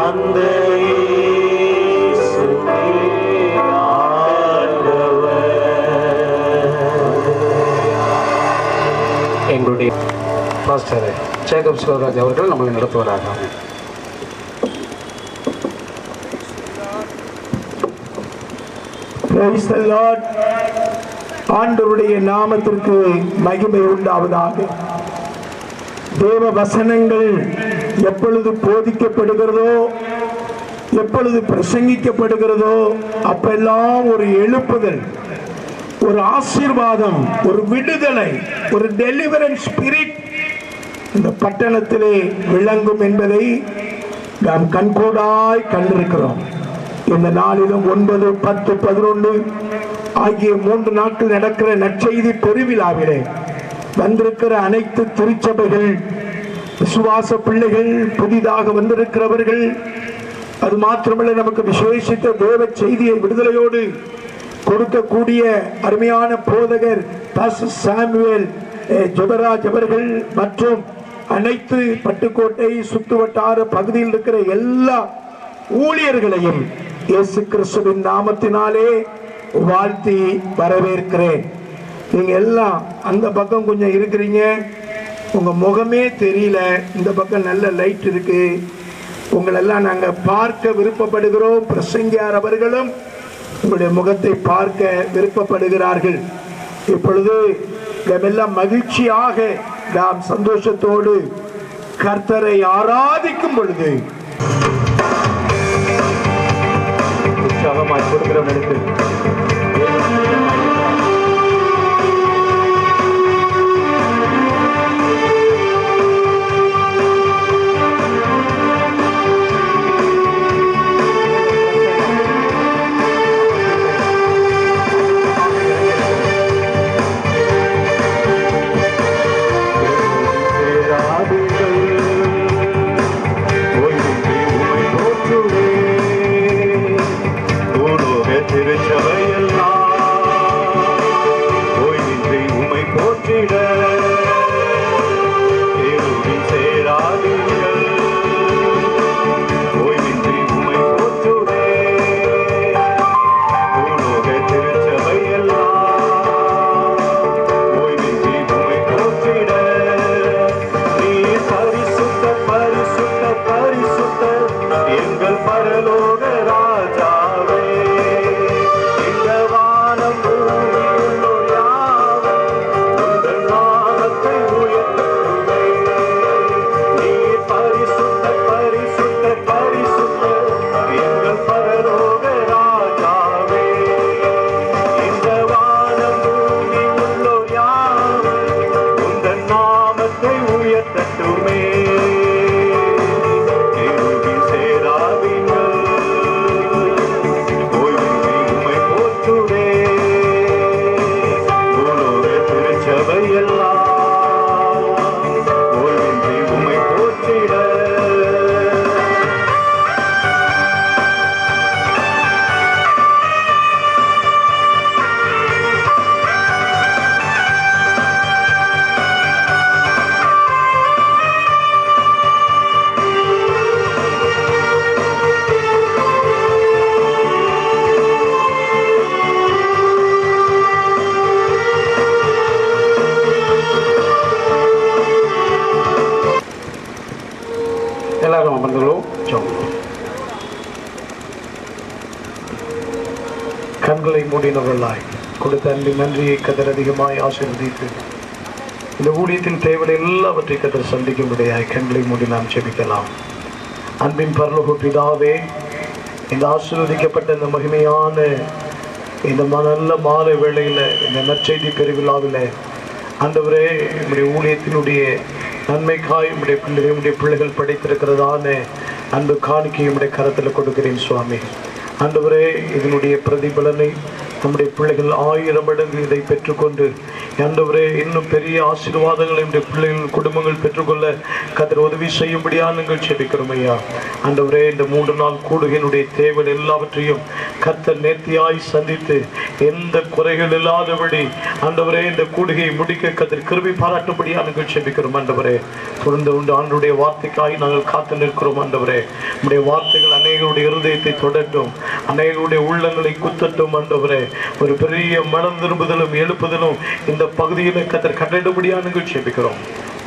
அந்த இயேசுவே ஆண்டவர். எங்களுடைய பாஸ்டர் ஜேக்கப் சிவராஜ் அவர்கள் நம்மளை நடத்துவராக. Praise the Lord. ஆண்டவருடைய நாமத்திற்கு மகிமை உண்டாவதாக. தேவ வசனங்கள் எப்பொழுது போதிக்கப்படுகிறதோ, எப்பொழுது பிரசங்கிக்கப்படுகிறதோ, அப்பெல்லாம் ஒரு எழுப்புதல், ஒரு ஆசீர்வாதம், ஒரு விடுதலை, ஒரு டெலிவரன்ஸ் ஸ்பிரிட் இந்த பட்டணத்திலே விளங்கும் என்பதை நாம் கண்கூடாய் கண்டிருக்கிறோம். இந்த நாளிலும் 9, 10, 11 ஆகிய 3 நாட்கள் நடக்கிற நற்செய்தி பெருவிழாவிலே வந்திருக்கிற அனைத்து திருச்சபைகள், விசுவாச பிள்ளைகள், புதிதாக வந்திருக்கிறவர்கள், அது மாத்திரமல்ல நமக்கு விசேஷித்த தேவ செய்தியை விடுதலையோடு கொடுக்கக்கூடிய அருமையான போதகர் பாஸ்டர் சாமுவேல் ஜெபராஜ் அவர்கள் மற்றும் அனைத்து பட்டுக்கோட்டை சுற்றுவட்டார பகுதியில் இருக்கிற எல்லா ஊழியர்களையும் இயேசு கிறிஸ்துவின் நாமத்தினாலே வாழ்த்தி வரவேற்கிறேன். நீங்க எல்லாம் அந்த பக்கம் கொஞ்சம் இருக்கிறீங்க, உங்க முகமே தெரியல, இந்த பக்கம் நல்ல லைட் இருக்கு, உங்களெல்லாம் நாங்க பார்க்க விருப்பப்படுகிறோம். பிரசங்கியார் அவர்களும் உங்களுடைய முகத்தை பார்க்க விருப்பப்படுகிறார்கள். இப்பொழுது எல்லாம் மகிழ்ச்சியாக நாம் சந்தோஷத்தோடு கர்த்தரை ஆராதிக்கும் பொழுது உற்சாகமாய் கொடுக்கிற இடத்தில் கண்களை மூடினவர்களாய் கொடுத்த அன்பின் நன்றியை கதர் அதிகமாய் ஆசீர்வதித்து இந்த ஊழியத்தின் தேவையை எல்லாவற்றை கதர் சந்திக்கும்படியாய் கண்களை மூடி நாம் ஜெபிக்கலாம். அன்பின் பரலோக பிதாவே, இந்த ஆசீர்வதிக்கப்பட்ட இந்த மகிமையான இந்த நல்ல மாலை வேளையில் இந்த நற்செய்தி பெருவிழாவில் ஆண்டவரே, நம்முடைய ஊழியத்தினுடைய நன்மைக்காய் நம்முடைய பிள்ளைகள் படைத்திருக்கிறதான அன்பு காணிக்கையை நம்முடைய கரத்தில் கொடுக்கிறேன் சுவாமி. ஆண்டவரே, இதனுடைய பிரதிபலனை நம்முடைய பிள்ளைகள் 1000 மடங்கு இதை பெற்றுக்கொண்டு ஆண்டவரே இன்னும் பெரிய ஆசீர்வாதங்களை நம்முடைய பிள்ளைகள் குடும்பங்கள் பெற்றுக்கொள்ள கர்த்தர் உதவி செய்யும்படியாக நாங்கள் ஜெபிக்கிறோம் ஐயா. ஆண்டவரே, இந்த 3 நாள் கூடுகையினுடைய தேவை எல்லாவற்றையும் கர்த்தர் நேர்த்தியாய் சந்தித்து எந்த குறைகள் இல்லாதபடி ஆண்டவரே இந்த கூடுகையை முடிக்க கர்த்தர் கிருபை பாராட்டும்படியாக நாங்கள் ஜெபிக்கிறோம். ஆண்டவரே, தொடர்ந்து உண்டு ஆண்டுடைய வார்த்தைக்காய் நாங்கள் காத்து நிற்கிறோம். ஆண்டவரே, நம்முடைய வார்த்தைகள் அநேகருடைய இருதயத்தை தொடட்டும், அநேகருடைய உள்ளங்களை குத்தட்டும். ஆண்டவரே, ஒரு பெரிய மனம் திரும்புதலும் எழுப்புதலும் இந்த பகுதியில் கர்த்தர் கட்டிடும்படியாக நாங்கள் ஜெபிக்கிறோம்.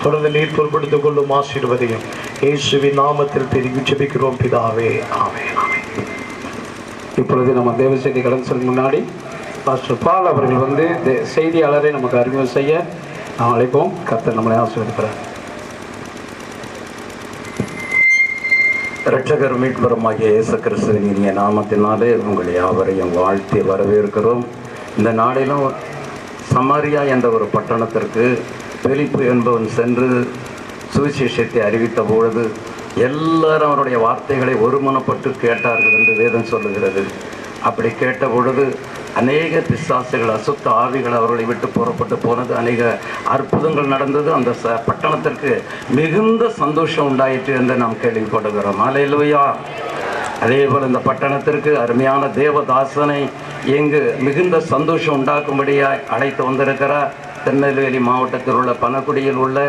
தொடர்ந்து நீர் பொருட்படுத்திக் கொள்ளும் ஆசீர்வதியும் இயேசுவின் நாமத்தில் பெருகி ஜெபிக்கிறோம் பிதாவே, ஆமென். இப்பொழுது நம்ம தேவ செய்தி கடன் செல்லும் முன்னாடி பாஸ்டர் பால் அவர்கள் வந்து செய்தியாளரை நமக்கு அறிமுகம் செய்ய நாம் அழைப்போம். கர்த்தர் நம்மளை ஆசீர்வதிக்கிறார். இரட்சகர் மீட்பருமாகிய இயேசு கிறிஸ்துவின் இனிய நாமத்தினாலே உங்களை யாவரையும் வாழ்த்தி வரவேற்கிறோம். இந்த நாளிலும் சமாரியா என்ற ஒரு பட்டணத்திற்கு பிலிப்பு என்பவன் சென்று சுவிசேஷத்தை அறிவித்த பொழுது எல்லாரும் அவருடைய வார்த்தைகளை ஒருமனப்பட்டு கேட்டார்கள் என்று வேதம் சொல்லுகிறது. அப்படி கேட்ட பொழுது அநேக பிசாசுகள், அசுத்த ஆவிகள் அவர்களை விட்டு புறப்பட்டு போனது. அநேக அற்புதங்கள் நடந்தது. அந்த பட்டணத்திற்கு மிகுந்த சந்தோஷம் உண்டாயிற்று என்று நாம் கேள்விப்படுகிறோம். அல்லேலூயா. அதே போல் இந்த பட்டணத்திற்கு அருமையான தேவதாசனை எங்கு மிகுந்த சந்தோஷம் உண்டாக்கும்படியாய் அழைத்து வந்திருக்கிறார். திருநெல்வேலி மாவட்டத்தில் உள்ள பனக்குடியில் உள்ள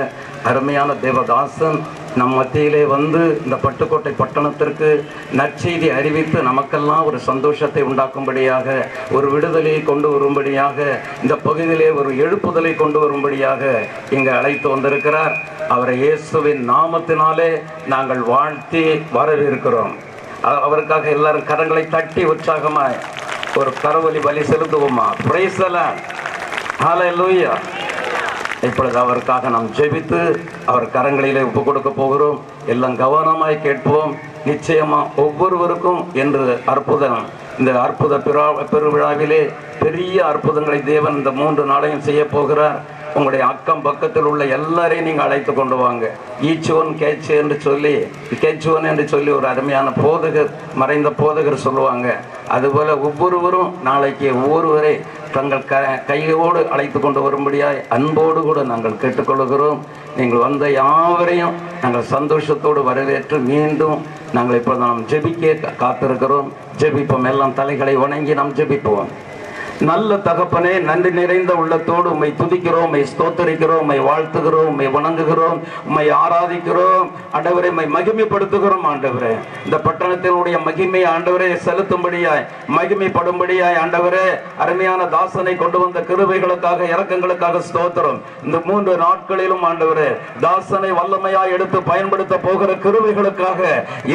அருமையான தேவதாசன் நம் மத்தியிலே வந்து இந்த பட்டுக்கோட்டை பட்டணத்திற்கு நற்செய்தி அறிவித்து நமக்கெல்லாம் ஒரு சந்தோஷத்தை உண்டாக்கும்படியாக, ஒரு விடுதலையை கொண்டு வரும்படியாக, இந்த பகுதியிலே ஒரு எழுப்புதலை கொண்டு வரும்படியாக இங்கே அழைத்து வந்திருக்கிறார். அவரை இயேசுவின் நாமத்தினாலே நாங்கள் வாழ்த்தி வரவேற்கிறோம். அவருக்காக எல்லாரும் கரங்களை தட்டி உற்சாகமாய் ஒரு கரவொலி பலி செலுத்துவோமா? Price the Lord. ஹல்லேலூயா. இப்பொழுது அவருக்காக நாம் ஜெபித்து அவர் கரங்களிலே ஒப்பு கொடுக்க போகிறோம். எல்லாம் கவனமாய் கேட்போம். நிச்சயமா ஒவ்வொருவருக்கும் என்று அற்புதம், இந்த அற்புத பெருவிழாவிலே பெரிய அற்புதங்களை தேவன் இந்த 3 நாளையும் செய்ய போகிறார். உங்களுடைய அக்கம் பக்கத்தில் உள்ள எல்லாரையும் நீங்கள் அழைத்து கொண்டு வாங்க. ஈச்சுவன் கேட்சு என்று சொல்லி, கேட்சுவன் என்று சொல்லி ஒரு அருமையான போதகர், மறைந்த போதகர் சொல்லுவாங்க. அதுபோல் ஒவ்வொருவரும் நாளைக்கு ஒவ்வொருவரை தங்கள் கையோடு அழைத்து கொண்டு வரும்படியாய் அன்போடு கூட நாங்கள் கேட்டுக்கொள்கிறோம். நீங்கள் வந்த யாவரையும் நாங்கள் சந்தோஷத்தோடு வரவேற்று மீண்டும் நாங்கள் இப்போ நாம் ஜெபிக்க காத்திருக்கிறோம். ஜெபிப்போம். எல்லாம் தலைகளை வணங்கி நாம் ஜெபிப்போம். நல்ல தகப்பனே, நன்றி நிறைந்த உள்ளத்தோடு உம்மை துதிக்கிறோம், உம்மை ஸ்தோத்தரிக்கிறோம், உம்மை வாழ்த்துகிறோம், உம்மை வணங்குகிறோம், உம்மை ஆராதிக்கிறோம். ஆண்டவரே, உம்மை மகிமைப்படுத்துகிறோம். ஆண்டவரே, இந்த பட்டணத்தினுடைய மகிமையை ஆண்டவரே செலுத்தும்படியாய், மகிமைப்படும்படியாய் ஆண்டவரே அருமையான தாசனை கொண்டு வந்த கிருபைகளுக்காக, இரக்கங்களுக்காக ஸ்தோத்திரம். இந்த 3 நாட்களிலும் ஆண்டவரே தாசனை வல்லமையாய் எடுத்து பயன்படுத்த போகிற கிருபைகளுக்காக,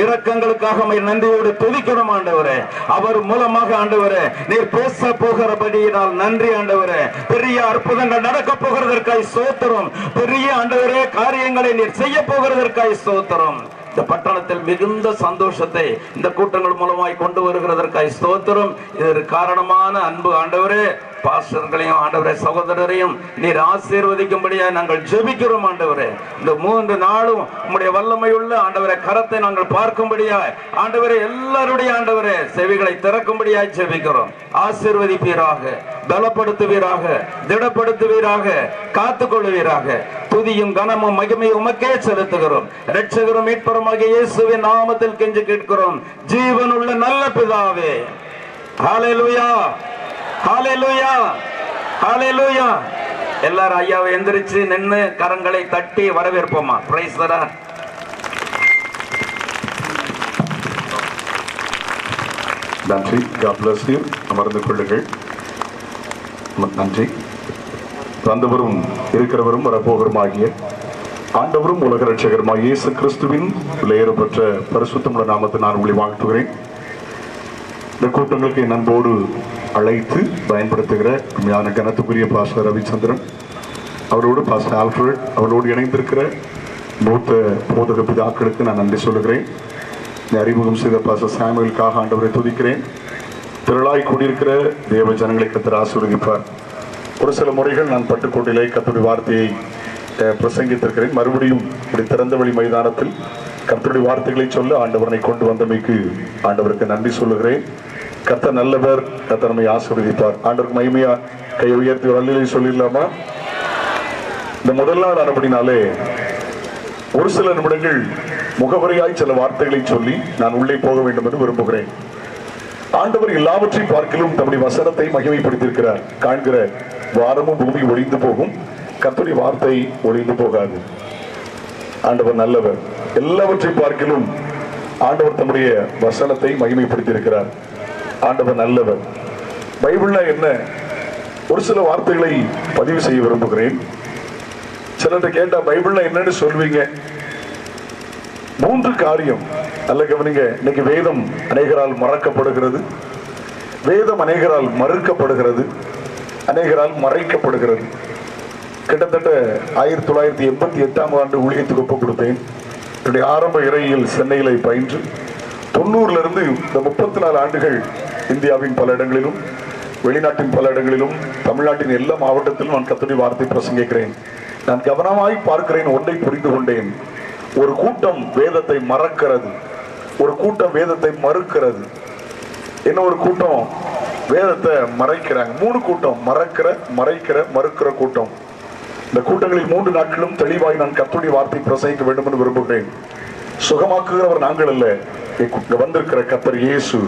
இரக்கங்களுக்காக உம்மை நன்றியோடு துதிக்கிறோம். ஆண்டவரே, அவர் மூலமாக ஆண்டவரே நீர் பேச போகிற நன்றி. ஆண்டவரே, பெரிய அற்புதங்கள் நடக்க போகிறதற்காய் ஸ்தோத்திரம். பெரிய ஆண்டவரே காரியங்களை நீர் செய்ய போகிறதற்காய் ஸ்தோத்திரம். இந்த பட்டணத்தில் மிகுந்த சந்தோஷத்தை இந்த கூட்டங்கள் மூலமாய் கொண்டு வருகிறதற்காய் ஸ்தோத்திரம். இதற்கு காரணமான அன்பு ஆண்டவரே பாஸ்டர்களையும் ஆண்டவரே சகோதரரையும் நீர் ஆசீர்வதிக்கும்படியா நாங்கள் ஜெபிக்கிறோம். ஆண்டவரே, இந்த 3 நாளும் உம்முடைய வல்லமையுள்ள ஆண்டவரே கரத்தை நாங்கள் பார்க்கும்படியாய் ஆண்டவரே எல்லாருடைய ஆண்டவரே செவிகளை திறக்கும்படியாய் ஜெபிக்கிறோம். ஆசீர்வதிப்பீராக, பலப்படுத்துவீராக, திடப்படுத்துவீராக, காத்துக்கொள்வீராக. துதியும் கனமும் மகிமையும் உமக்கே செலுத்துகிறோம். இரட்சகரும் மீட்பருமாகிய இயேசுவின் நாமத்தில் கெஞ்சி கேட்கிறோம், ஜீவனுள்ள நல்ல பிதாவே. ஹல்லேலூயா, ஹல்லேலூயா, ஹல்லேலூயா. எல்லாரும் ஐயாவை எந்திரிச்சு நின்று கரங்களை தட்டி வரவேற்போமா? Praise the Lord. நன்றி. God bless you. அமர்ந்து கொள்ளுங்கள். நன்றி. வந்தவரும் இருக்கிறவரும் வரப்போகிறமாகிய ஆண்டவரும் உலக ரட்சகருமாகிய இயேசு கிறிஸ்துவின் விலையேறப்பெற்ற பரிசுத்தமுள்ள நாமத்தை நான் உங்களை வாழ்த்துகிறேன். இந்த கூட்டங்களுக்கு என் அன்போடு அழைத்து பயன்படுத்துகிற உண்மையான கனத்துக்குரிய பாஸ்டர் ரவிச்சந்திரன் அவரோடு, பாஸ்டர் ஆல்ஃபிரட் அவரோடு இணைந்திருக்கிற மூத்த போதக பிதாக்களுக்கு நான் நன்றி சொல்லுகிறேன். அறிமுகம் செய்த பாஸ்டர் சாமுவேலுக்காக ஆண்டவரை துதிக்கிறேன். திரளாய் கூடியிருக்கிற தேவ ஜனங்களை கர்த்தர் ஆசீர்வதிப்பார். ஒரு சில முறைகள் நான் பட்டுக்கோட்டையிலே கர்த்தருடைய வார்த்தையை பிரசங்கித்திருக்கிறேன். மறுபடியும் இப்படி திறந்தவெளி மைதானத்தில் கர்த்தருடைய வார்த்தைகளை சொல்ல ஆண்டவரை கொண்டு வந்தமைக்கு ஆண்டவருக்கு நன்றி சொல்லுகிறேன். கர்த்தர் நல்லவர், கர்த்தர் நம்மை ஆசீர்வதிப்பார். ஆண்டவருக்கு மகிமையா கை உயர்த்தி ஒரு அல்லேலூயா சொல்லிடலாமா? இந்த முதல் நாள் ஆனபடினாலே ஒரு சில நிமிடங்கள் முகவரியாய் சில வார்த்தைகளை சொல்லி நான் உள்ளே போக வேண்டும் என்று விரும்புகிறேன். ஆண்டவர் எல்லாவற்றையும் பார்க்கிலும் தம்முடைய வசனத்தை மகிமைப்படுத்தியிருக்கிறார். காண்கிற வாரமும் பூமி ஒளிந்து போகும், கர்த்தருடைய வார்த்தை ஒளிந்து போகாது. ஆண்டவர் நல்லவர். எல்லாவற்றையும் பார்க்கிலும் ஆண்டவர் தம்முடைய வசனத்தை மகிமைப்படுத்தியிருக்கிறார். ஆண்டவர் நல்லவர். பைபிள்ல என்ன ஒரு சில வார்த்தைகளை பதிவு செய்ய விரும்புகிறேன். சிலர்கிட்ட கேட்டா பைபிள்ல என்னன்னு சொல்வீங்க? 3 காரியம் நல்ல கவனிங்க. இன்னைக்கு வேதம் அநேகரால் மறக்கப்படுகிறது, வேதம் அநேகரால் மறுக்கப்படுகிறது, அநேகரால் மறைக்கப்படுகிறது. கிட்டத்தட்ட 1988ஆம் ஆண்டு ஊழியத்துக்கு ஒப்பு கொடுத்தேன். என்னுடைய ஆரம்ப இறையில் சென்னையில பயின்று 90ல இருந்து இந்த 34 ஆண்டுகள் இந்தியாவின் பல இடங்களிலும், வெளிநாட்டின் பல இடங்களிலும், தமிழ்நாட்டின் எல்லா மாவட்டத்திலும் நான் கர்த்தருடைய வார்த்தை பிரசங்கிக்கிறேன். நான் கவனமாய் பார்க்கிறேன், ஒன்றை புரிந்து கொண்டேன். ஒரு கூட்டம் வேதத்தை மறக்கிறது, ஒரு கூட்டம் வேதத்தை மறுக்கிறது, இன்னொரு கூட்டம் வேதத்தை மறைக்கிறாங்க. 3 கூட்டம், மறுக்கிற கூட்டம். இந்த கூட்டங்களில் 3 நாட்களும் தெளிவாய் நான் கர்த்தருடைய வார்த்தை பிரசங்கிக்க வேண்டும் என்று விரும்புகிறேன். சுகமாக்குகிறவர் நாங்கள் அல்ல, வந்திருக்கிற கர்த்தர் இயேசு,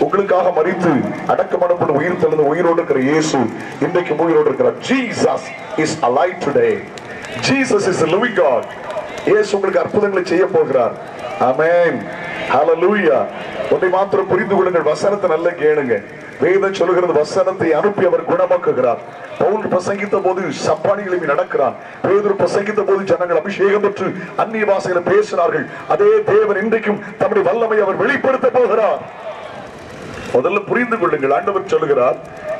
உங்களுக்காக மரித்து அடக்கமடப்பட்டு உயிர் தெழுந்த உயிரோடு இருக்கிற இயேசு இன்றைக்கு உயிரோடு இருக்கிறார். Jesus is alive today. Jesus is a living God. இயேசு உங்களுக்கு அற்புதங்களை செய்ய போகிறார். ஆமென், ஹalleluya. ஒன்றை மாத்திரம் புரிந்து கொள்ளுங்கள், வசனத்தை நல்ல கேளுங்க. வேதம் சொல்லுகிறது, வசனத்தை அனுப்பி அவர் குணமாக்குகிறார். பவுல் பிரசங்கித்த போது சப்பானிகளை நடக்கிறான். பேதுரு பிரசங்கித்த போது ஜனங்கள் அபிஷேகம் பெற்று அந்நிய பாஷையில பேசினார்கள். அதே தேவன் இன்றைக்கும் தம்முடைய வல்லமை அவர் வெளிப்படுத்த போகிறார். முதல்ல புரிந்து கொள்ளுங்கள், ஆண்டவர் சொல்லுகிறார்,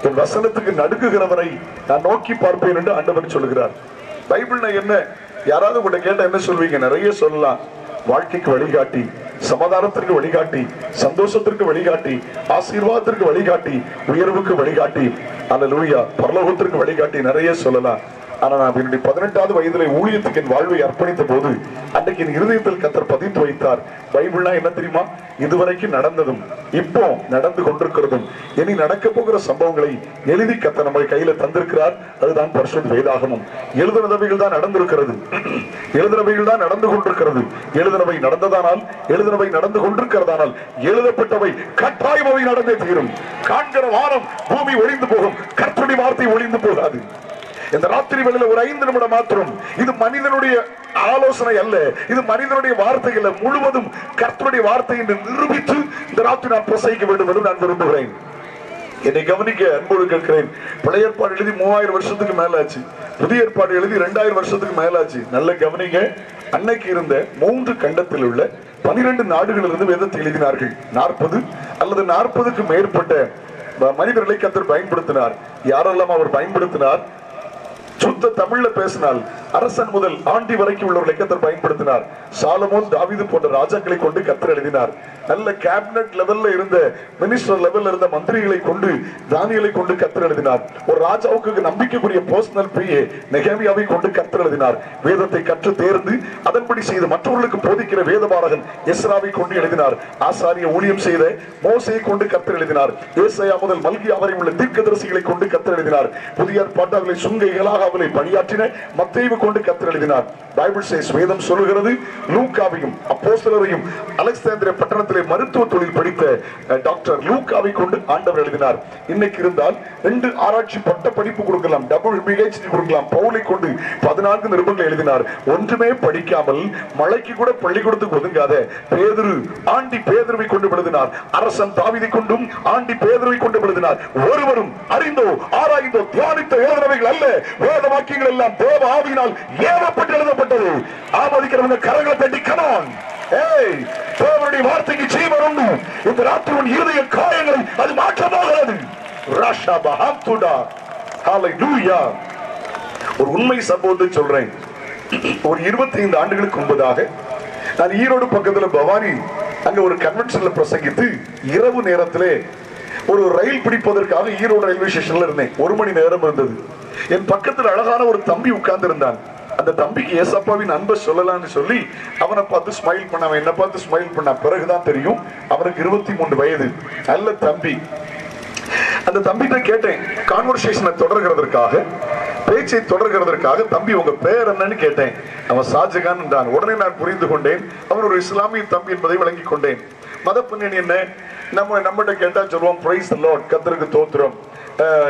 என் வசனத்துக்கு நடுக்குகிறவரை நான் நோக்கி பார்ப்பேன் என்று ஆண்டவர் சொல்லுகிறார். பைபிள்னா என்ன? யாராவது உங்கள்கிட்ட கேட்டா என்ன சொல்வீங்க? நிறைய சொல்லலாம். வாழ்க்கைக்கு வழிகாட்டி, சமாதானத்திற்கு வழிகாட்டி, சந்தோஷத்திற்கு வழிகாட்டி, ஆசீர்வாதத்திற்கு வழிகாட்டி, உயர்வுக்கு வழிகாட்டி, அல்லேலூயா, பரலோகத்திற்கு வழிகாட்டி, நிறைய சொல்லலாம். ஆனா நான் என்னுடைய 18வது வயதிலே ஊழியத்துக்கு என் வாழ்வை அர்ப்பணித்த போது அன்றைக்கு என் இருதயத்தில் கர்த்தர் பதித்து வைத்தார். பைபிள்னா என்ன தெரியுமா? இதுவரைக்கும் நடந்ததும் இப்போ நடந்து கொண்டிருக்கிறதும் இனி நடக்க போகிற சம்பவங்களை எழுதி கர்த்தர் நம்ம கையில தந்திருக்கிறார். அதுதான் பரிசுத்த வேதாகமம். எழுதினவைகள் தான் நடந்திருக்கிறது, எழுதினவைகள் தான் நடந்து கொண்டிருக்கிறது. எழுதினவை நடந்ததானால், எழுதினவை நடந்து கொண்டிருக்கிறதானால் எழுதப்பட்டவை கட்டாயம் அவை நடந்தே தீரும். காண்கிற வானம் பூமி ஒளிந்து போகும், கர்த்தருடைய வார்த்தை ஒளிந்து போகாது. இந்த ராத்திரி வேளையில ஒரு 5 நிமிடம் மாத்திரம், இது மனிதனுடைய ஆலோசனை அல்ல, இது மனிதனுடைய வார்த்தை அல்ல, முழுவதும் கர்த்தருடைய வார்த்தை என்று நிரூபித்து இந்த ராத்திரி நான் பிரசங்கிக்க வேண்டும் என்று நான் விரும்புகிறேன். என்னை கவனிக்க அன்போடு கேட்கிறேன். பழைய ஏற்பாடு எழுதி 3000 வருஷத்துக்கு மேலாச்சு, புதிய ஏற்பாடு எழுதி 2000 வருஷத்துக்கு மேலாச்சு. நல்ல கவனிங்க, அன்னைக்கு இருந்த 3 கண்டத்தில் உள்ள 12 நாடுகளிலிருந்து வேதத்தை எழுதினார்கள். 40 அல்லது 40க்கு மேற்பட்ட மனிதர்களை கர்த்தர் பயன்படுத்தினார். யாரெல்லாம் அவர் பயன்படுத்தினார்? சுத்த தமிழ்ல பேசினால் அரசன் முதல் ஆண்டி வரைக்கும் உள்ளவர்களை கர்த்தர் பயன்படுத்தினார். சாலமோன், தாவீது போன்ற ராஜாக்களை கொண்டு கர்த்தர் எழுதினார். நல்ல கேபினட் லெவல்ல இருந்த, மினிஸ்டர் லெவல்ல இருந்த மந்திரிகளை கொண்டு, தானியேலை கொண்டு கர்த்தர் எழுதினார். ஒரு ராஜாவுக்கு நம்பிக்கைக்குரிய பர்சனல் பிஏ நெகேமியாவை கொண்டு கர்த்தர் எழுதினார். வேதத்தை கற்று தேர்ந்து அதன்படி செய்து மற்றவர்களுக்கு போதிக்கிற வேதபாரகன் எஸ்ராவை கொண்டு எழுதினார். ஆசாரிய ஊழியம் செய்த மோசையை கொண்டு கர்த்தர் எழுதினார். ஏசாயா முதல் மல்கியா வரை உள்ள தீர்க்கதரிசிகளை கொண்டு கர்த்தர் எழுதினார். புதிய ஏற்பாட்டாளர்களை சுங்கைகளாக அவளை பணியாற்றின மத்தேயுவை கொண்டு கர்த்தர் எழுதினார். பைபிள் சேஸ், வேதம் சொல்லுகிறது, லூக்காவையும் அப்போஸ்தலரையும் அலெக்சாந்திரிய பட்டணத்திலே மருத்துவ தொழில் படித்த டாக்டர் லூக்காவை கொண்டு ஆண்டவர் எழுதினார். இன்னைக்கு இருந்தால் 2 ஆராய்ச்சி பட்ட படிப்பு கொடுக்கலாம், டபுள் PhD கொடுக்கலாம். பவுலை கொண்டு 14 நிருபங்களை எழுதினார். ஒன்றுமே படிக்காமல் மலைக்கு கூட பள்ளிக்கூடத்துக்கு ஒதுங்காத பேதுரு, ஆண்டி பேதுருவை கொண்டு எழுதினார். அரசன் தாவீதை கொண்டும் ஆண்டி பேதுருவை கொண்டு எழுதினார். ஒருவரும் அறிந்தோ ஆராய்ந்தோ தியானித்த எழுதினவைகள் அல்ல, வேத வாக்கியங்கள் எல்லாம் தேவ ஆவியினால் ஏவப்பட்டு எழுதப்பட்டது. ஆமோதிக்கிறவங்க கரங்களை தட்டி கமான். ஏய், தேவனுடைய வார்த்தைக்கு ஜீவன் உண்டு. இந்த ராத்திரி உன் இருதய காயங்களை அது மாற்ற போகிறது. ராஷாபா ஹம்துடா, ஹalleluya. ஒரு உண்மை சம்பவத்தை சொல்றேன். ஒரு 25 ஆண்டுகளுக்கு முன்பதாக நான் ஈரோடு பக்கத்துல பவானி அங்க ஒரு கன்வென்ஷன்ல பிரசங்கித்து இரவு நேரத்திலே ஒரு ரயில் பிடிப்பதற்காக ஈரோடு ரயில்வே ஸ்டேஷன்ல இருந்தேன். 1 மணி நேரம் இருந்தது. என் பக்கத்தில் அழகான ஒரு தம்பி உட்கார்ந்து இருந்தான். அந்த தம்பிக்கு ஏசப்பாவின் அன்பை சொல்லலாம்னு சொல்லி அவனை பார்த்து ஸ்மைல் பண்ண, அவன் என்ன பார்த்து ஸ்மைல் பண்ண. பிறகுதான் தெரியும் அவனுக்கு 23 வயது. நல்ல தம்பி. அந்த தம்பிட்ட கேட்டேன், கான்வர்சேஷனை தொடர்கிறதற்காக, பேச்சை தொடர்கிறதற்காக, தம்பி உங்க பேர் என்னன்னு கேட்டேன். அவன் ஷாஜகான் என்றான். உடனே நான் புரிந்து கொண்டேன் அவன் ஒரு இஸ்லாமிய தம்பி என்பதை விளங்கிக் கொண்டேன். மத பின்னணி என்ன? நம்மகிட்ட கேட்டா சொல்லுவோம், பிரைஸ் தி லார்ட், கர்த்தருக்கு ஸ்தோத்திரம்.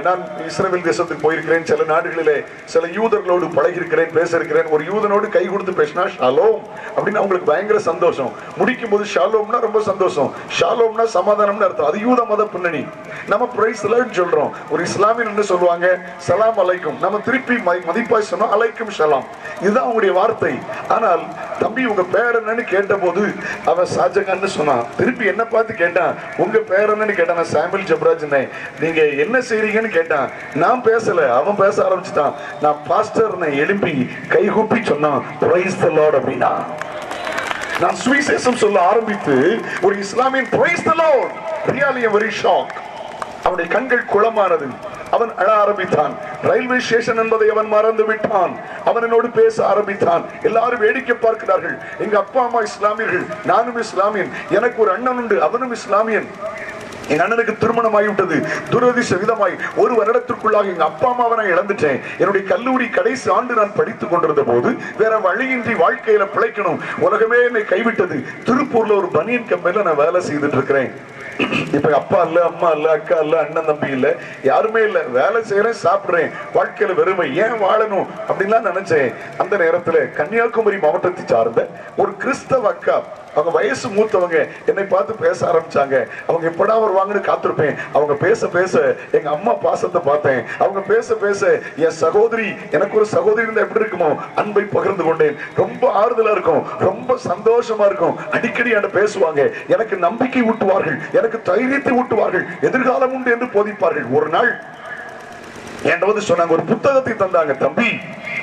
நான் இஸ்ரவேல் தேசத்துக்கு போயிருக்கிறேன். சில நாடுகளிலே சில யூதர்களோடு பழகிருக்கிறேன், பேசிருக்கிறேன். ஒரு யூதனோடு கை கொடுத்து பேசினா ஷாலோம் அப்படின்னு அவங்களுக்கு பயங்கர சந்தோஷம். முடிக்கும் போது ஷாலோம்னா ரொம்ப சந்தோஷம், ஷாலோம்னா சமாதானம்னு அர்த்தம். அது யூத மத பின்னணி. நம்ம பிரைஸ் தி லார்ட் சொல்றோம். ஒரு இஸ்லாமியன் என்ன சொல்லுவாங்க? சலாம் அலைக்கும். நம்ம திருப்பி மதிப்பாய் சொன்னோம், அலைக்கும் ஷலாம். இதுதான் அவங்களுடைய வார்த்தை. ஆனால் தம்பி உங்க பேர் என்னன்னு கேட்ட போது அவன் ஷாஜகான்னு சொன்னான். திருப்பி என்ன பார்த்து கேட்டான், உங்க பேர் என்னன்னு கேட்டான். நான் சாமுவேல் ஜெபராஜ். நீங்க என்ன செய்றீங்கன்னு கேட்டான். நான் பேசல, அவன் பேச ஆரம்பிச்சுட்டான். நான் பாஸ்டர் எழுப்பி கை கூப்பி சொன்னான், பிரைஸ் தி லார்ட் அப்படின்னா. நான் சுவிசேஷம் சொல்ல ஆரம்பித்து ஒரு இஸ்லாமியன் praise the Lord, really very shock. அவனுடைய கண்கள் குளமானது. அவன் அழ ஆரம்பித்தான். ரயில்வே ஸ்டேஷன் என்பதை அவன் மறந்து விட்டான். அவன் என்னோடு பேச ஆரம்பித்தான். எல்லாரும் வேடிக்கை பார்க்கிறார்கள். எங்க அப்பா அம்மா இஸ்லாமியர்கள், நானும் இஸ்லாமியன், எனக்கு ஒரு அண்ணன் உண்டு, அவனும் இஸ்லாமியன். என் அண்ணனுக்கு திருமணம் ஆகிவிட்டது. துரதிர்ஷ்ட விதமாய் ஒரு வருடத்திற்குள்ளாக எங்க அப்பா அம்மாவை நான் இழந்துட்டேன். என்னுடைய கல்லூரி கடைசி ஆண்டு நான் படித்துக் கொண்டிருந்த போது வேற வழியின்றி வாழ்க்கையில பிழைக்கணும், உலகமே என்னை கைவிட்டது. திருப்பூர்ல ஒரு பனியன் கம்பெனில நான் வேலை செய்துட்டு இருக்கிறேன். இப்ப அப்பா இல்ல, அம்மா இல்ல, அக்கா இல்ல, அண்ணன் தம்பி இல்ல, யாருமே இல்ல. வேலை செய்யறேன், சாப்பிடுறேன், வாழ்க்கையில வெறுமை, ஏன் வாழணும் அப்படின்லாம் நினைச்சேன். அந்த நேரத்துல கன்னியாகுமரி மாவட்டத்தை சார்ந்த ஒரு கிறிஸ்தவ அக்கா, அவங்க வயசு மூத்தவங்க, என்னை பார்த்து பேச ஆரம்பிச்சாங்க. அவங்க எப்படா வருவாங்கன்னு காத்திருப்பேன். அவங்க பேச பேச எங்க அம்மா பாசத்தை பார்த்தேன். அவங்க பேச பேச என் சகோதரி, எனக்கு ஒரு சகோதரி இருந்தா எப்படி இருக்குமோ அன்பை பகிர்ந்து கொண்டேன். ரொம்ப ஆறுதலா இருக்கும், ரொம்ப சந்தோஷமா இருக்கும். அடிக்கடி என்கிட்ட பேசுவாங்க, எனக்கு நம்பிக்கை ஊட்டுவார்கள், எனக்கு தைரியத்தை ஊட்டுவார்கள், எதிர்காலம் உண்டு என்று போதிப்பார்கள். ஒரு நாள் என்கிட்ட வந்து சொன்னாங்க, ஒரு புத்தகத்தை தந்தாங்க. தம்பி,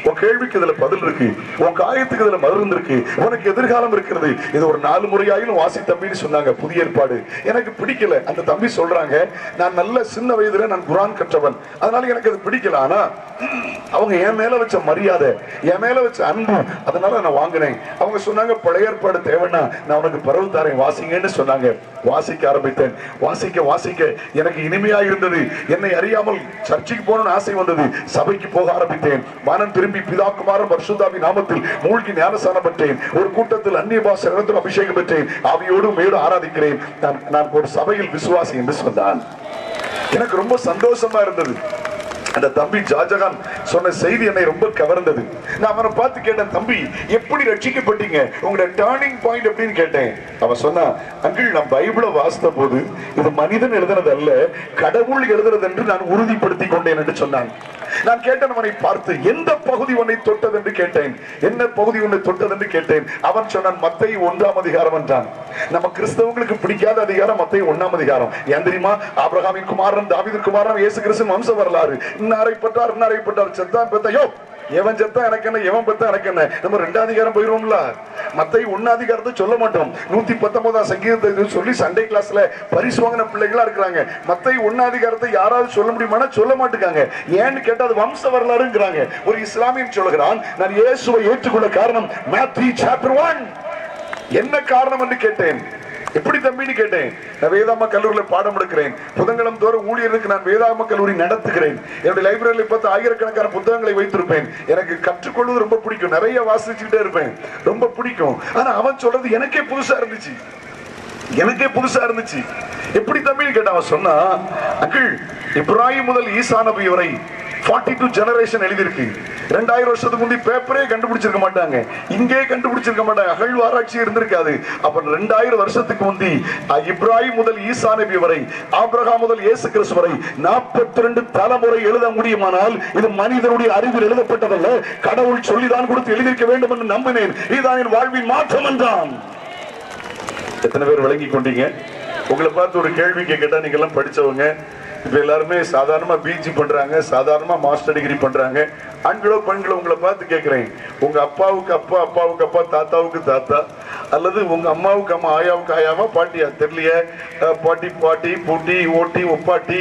உன் கேள்விக்கு இதுல பதில் இருக்கு, உன் காயத்துக்கு இதுல மருந்து இருக்கு, உனக்கு எதிர்காலம் இருக்கிறது, இது ஒரு 4 முறையாயிலும் வாசி தம்பின்னு சொன்னாங்க. புதிய ஏற்பாடு எனக்கு பிடிக்கல. அந்த தம்பி சொல்றாங்க, நான் நல்ல சின்ன வயதுல நான் குர்ஆன் கற்றவன், அதனால எனக்கு அது பிடிக்கல. ஆனா அவங்க என் மேல வச்ச மரியாதை, என் மேல வச்ச அன்பு, அதனால நான் வாங்கினேன். அவங்க சொன்னாங்க, பழைய ஏற்பாடு தேவைன்னா நான் உனக்கு பரவு தாரேன், வாசிங்கன்னு சொன்னாங்க. வாசிக்க ஆரம்பித்தேன். வாசிக்க வாசிக்க எனக்கு இனிமையா இருந்தது. என்னை அறியாமல் சர்ச்சைக்கு போகணும்னு ஆசை வந்தது. சபைக்கு போக ஆரம்பித்தேன். வானம் திரும்பி பிதா குமாரன் பரிசுத்தாவின் நாமத்தில் மூழ்கி ஞானஸ்நானம் பெற்றேன். ஒரு கூட்டத்தில் அந்நிய பாஷை அபிஷேகம் பெற்றேன். ஆவியோடு மேடு ஆராதிக்கிறேன். நான் ஒரு சபையில் விசுவாசி என்று சொன்னான். எனக்கு ரொம்ப சந்தோஷமா இருந்தது. அந்த தம்பி ஷாஜகான் சொன்ன செய்தி என்னை ரொம்ப கவர்ந்தது. நான் அவனை பார்த்து கேட்டேன், தம்பி எப்படி ரட்சிக்கப்பட்டீங்க, உங்களோட டர்னிங் பாயிண்ட் எப்படின்னு கேட்டேன். அவன் சொன்னா, அங்கிள், நான் பைபிளை வாசித்த போது இது மனிதன் எழுதுறது அல்ல, கடவுள் எழுதுறது என்று நான் உறுதிப்படுத்தி கொண்டேன் என்று சொன்னான். நான் கேட்டேன் அவனை பார்த்து, எந்த பகுதி உன்னை தொட்டது என்று கேட்டேன். என்ன பகுதி உன்னை தொட்டது என்று கேட்டேன். அவன் சொன்னான், மத்தேயு 1ஆம் அதிகாரம் என்றான். நம்ம கிறிஸ்தவங்களுக்கு பிடிக்காத அதிகாரம் மத்தேயு 1ஆம் அதிகாரம். ஏன் தெரியுமா? ஆபிரகாமின் குமாரன், தாவீது குமாரன், இயேசு கிறிஸ்துவின் வம்ச வரலாறு. இன்னாரை பட்டார், செத்தான் பெத்தையோ, எவன் செத்தா எனக்கு என்ன, எவன் பெத்தா எனக்கு என்ன. நம்ம 2ஆம் அதிகாரம் போயிருவோம்ல. மத்தேயு 1ஆம் அதிகாரத்தை சொல்ல மாட்டோம். 119ஆம் சங்கீதத்தை சொல்லி சண்டே கிளாஸ்ல பரிசு வாங்கின பிள்ளைகளா இருக்கிறாங்க. மத்தேயு 1ஆம் அதிகாரத்தை யாராவது சொல்ல முடியுமானா சொல்ல மாட்டேங்காங்க. ஏன்னு கேட்டா அது வம்ச வரலாறுங்கிறாங்க. ஒரு இஸ்லாமியன் சொல்லுகிறான், நான் இயேசுவை ஏற்றுக்கொள்ள காரணம் Matthew chapter 1. என்ன காரணம் என்று கேட்டேன். எப்படி தம்பின்னு கேட்டேன். நான் வேதாம கல்லூரியில பாடம் எடுக்கிறேன். புதன்கிழமை தோறும் ஊழியருக்கு நான் வேதாம கல்லூரி நடத்துகிறேன். என்னுடைய லைப்ரரியில 10 ஆயிரக்கணக்கான புத்தகங்களை வைத்திருப்பேன். எனக்கு கற்றுக்கொள்வது ரொம்ப பிடிக்கும், நிறைய வாசிச்சுக்கிட்டே இருப்பேன், ரொம்ப பிடிக்கும். ஆனா அவன் சொல்றது எனக்கே புதுசா இருந்துச்சு. எப்படி தம்பின்னு கேட்ட அவன் சொன்னா, அங்கிள், இப்ராஹிம் முதல் ஈசா நபி வரை 42 ஜெனரேஷன் எழுதியிருக்கு. 2000 வருஷத்துக்கு முந்தி பேப்பரே கண்டுபிடிச்சிருக்க மாட்டாங்க, இங்கே கண்டுபிடிச்சிருக்க மாட்டாங்க, அகழ்வாராய்ச்சி இருந்திருக்காது. அப்ப 2000 வருஷத்துக்கு முந்தி இப்ராஹிம் முதல் ஈசா நபி வரை, ஆபிரகாம் முதல் இயேசு கிறிஸ்து வரை 42 தலைமுறை எழுத முடியுமானால் இது மனிதனுடைய அறிவில் எழுதப்பட்டதல்ல, கடவுள் சொல்லிதான் கொடுத்து எழுதியிருக்க வேண்டும் என்று நம்பினேன். இதுதான் என் வாழ்வின் மாற்றம் என்றான். எத்தனை பேர் விளங்கி கொண்டீங்க? உங்களை பார்த்து ஒரு கேள்வி கேட்டா, நீங்க எல்லாம் படிச்சவங்க, இப்ப எல்லாருமே சாதாரணமா பிஜி பண்றாங்க, சாதாரணமா மாஸ்டர் டிகிரி பண்றாங்க. ஆண்களோ பெண்களோ, உங்களை பார்த்து கேட்கிறேன், உங்க அப்பாவுக்கு அப்பா, அப்பாவுக்கு அப்பா, தாத்தாவுக்கு தாத்தா, அல்லது உங்க அம்மாவுக்கு அம்மா, ஆயாவுக்கு ஆயாவா, பாட்டியா தெரியலையே, பாட்டி பாட்டி, பூட்டி, ஓட்டி, ஒப்பாட்டி,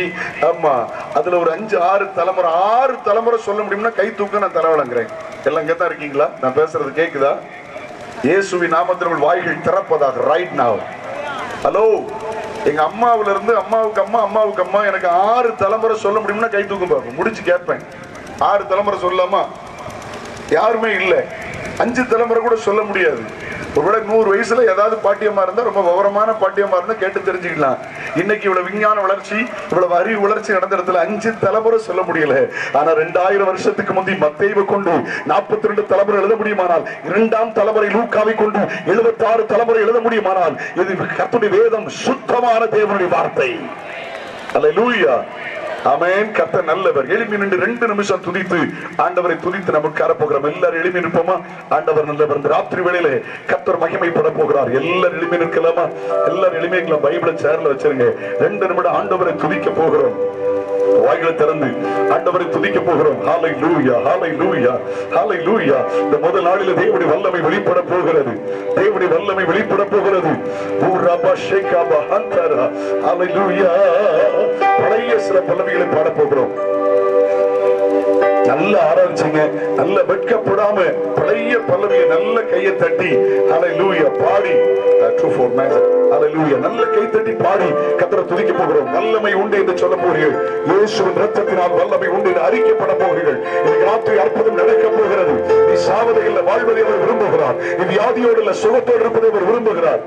ஆமா, அதுல ஒரு 5-6 தலைமுறை, 6 தலைமுறை சொல்ல முடியும்னா கை தூக்க நான் தலை வழங்குறேன். எல்லாம் இங்கதான் இருக்கீங்களா? நான் பேசுறது கேக்குதா? இயேசுவின் நாமத்தில் வாய்கள் திறப்பதாக ரைட் நவ். ஹலோ, எங்க அம்மாவுல இருந்து அம்மாவுக்கு அம்மா, அம்மாவுக்கு அம்மா, எனக்கு 6 தலைமுறை சொல்ல முடியும்னா கை தூக்கும் பார்ப்போம். முடிச்சு கேட்பேன், 6 தலைமுறை சொல்லலாமா? யாருமே இல்லை. 5 தலைமுறை கூட சொல்ல முடியாது. ஒருவேளை 100 வயசுல ஏதாவது பாட்டியம்மா இருந்தா, ரொம்ப விவரமான பாட்டியம்மா இருந்தா கேட்டு தெரிஞ்சுக்கலாம். இன்னைக்கு இவ்வளவு விஞ்ஞான வளர்ச்சி, இவ்வளவு அறிவு வளர்ச்சி நடந்த இடத்துல 5 தலைமுறை சொல்ல முடியல. ஆனா 2000 வருஷத்துக்கு முந்தி மத்தேயுவை கொண்டு 42 தலைமுறை எழுத முடியுமானால், 2ஆம் தலைமுறை லூக்காவை கொண்டு 76 தலைமுறை எழுத முடியுமானால், இது கர்த்தருடைய வேதம், சுத்தமான தேவனுடைய வார்த்தை. அல்லேலூயா, ஆமென். கர்த்தர் நல்லவர். எழுப்பி நின்று 2 நிமிஷம் துதித்து ஆண்டவரை துதித்து நமக்கு போகிறோம். எல்லாரும் எழுப்பி நிற்போமா? ஆண்டவர் நல்லவர். இந்த ராத்திரி வேளையிலே கர்த்தர் மகிமைப்பட போகிறார். எல்லாரும் எழுப்பி நிற்கலாமா? எல்லாரும் எழுப்பிக்கலாம். பைபிளை சேர்ல வச்சிருங்க. 2 நிமிடம் ஆண்டவரை துதிக்க போகிறோம். வாய்களை திறந்து ஆண்டவரை துதிக்க போகிறோம். ஹalleluya, ஹalleluya, ஹalleluya. இந்த முதல் நாளிலே தேவனுடைய வல்லமை வெளிப்பட போகிறது. தேவனுடைய வல்லமை வெளிப்பட போகிறது. ஊரபா ஷேகபா ஹந்தரா. ஹalleluya. பழைய சில பல்லவிகளை பாட போகிறோம். நல்ல ஆராய்ச்சிங்க, நல்ல வெட்கப்படாம பழைய பல்லவியை நல்ல கையை தட்டி ஹalleluya பாடி true for man ஹalleluya நல்ல கை தட்டி பாடி கர்த்தரை துதிக்க போகிறோம். வல்லமை உண்டு என்று சொல்ல போகிறீர்கள். இயேசுவின் இரத்தத்தினால் வல்லமை உண்டு என்று அறிக்கைப்பட போகிறீர்கள். இந்த ராத்திரி அற்புதம் நடக்க போகிறது. நீ சாவதை இல்ல, வாழ்வதை அவர் விரும்புகிறார். நீ வியாதியோடு இல்ல, சுகத்தோடு இருப்பதை அவர் விரும்புகிறார்.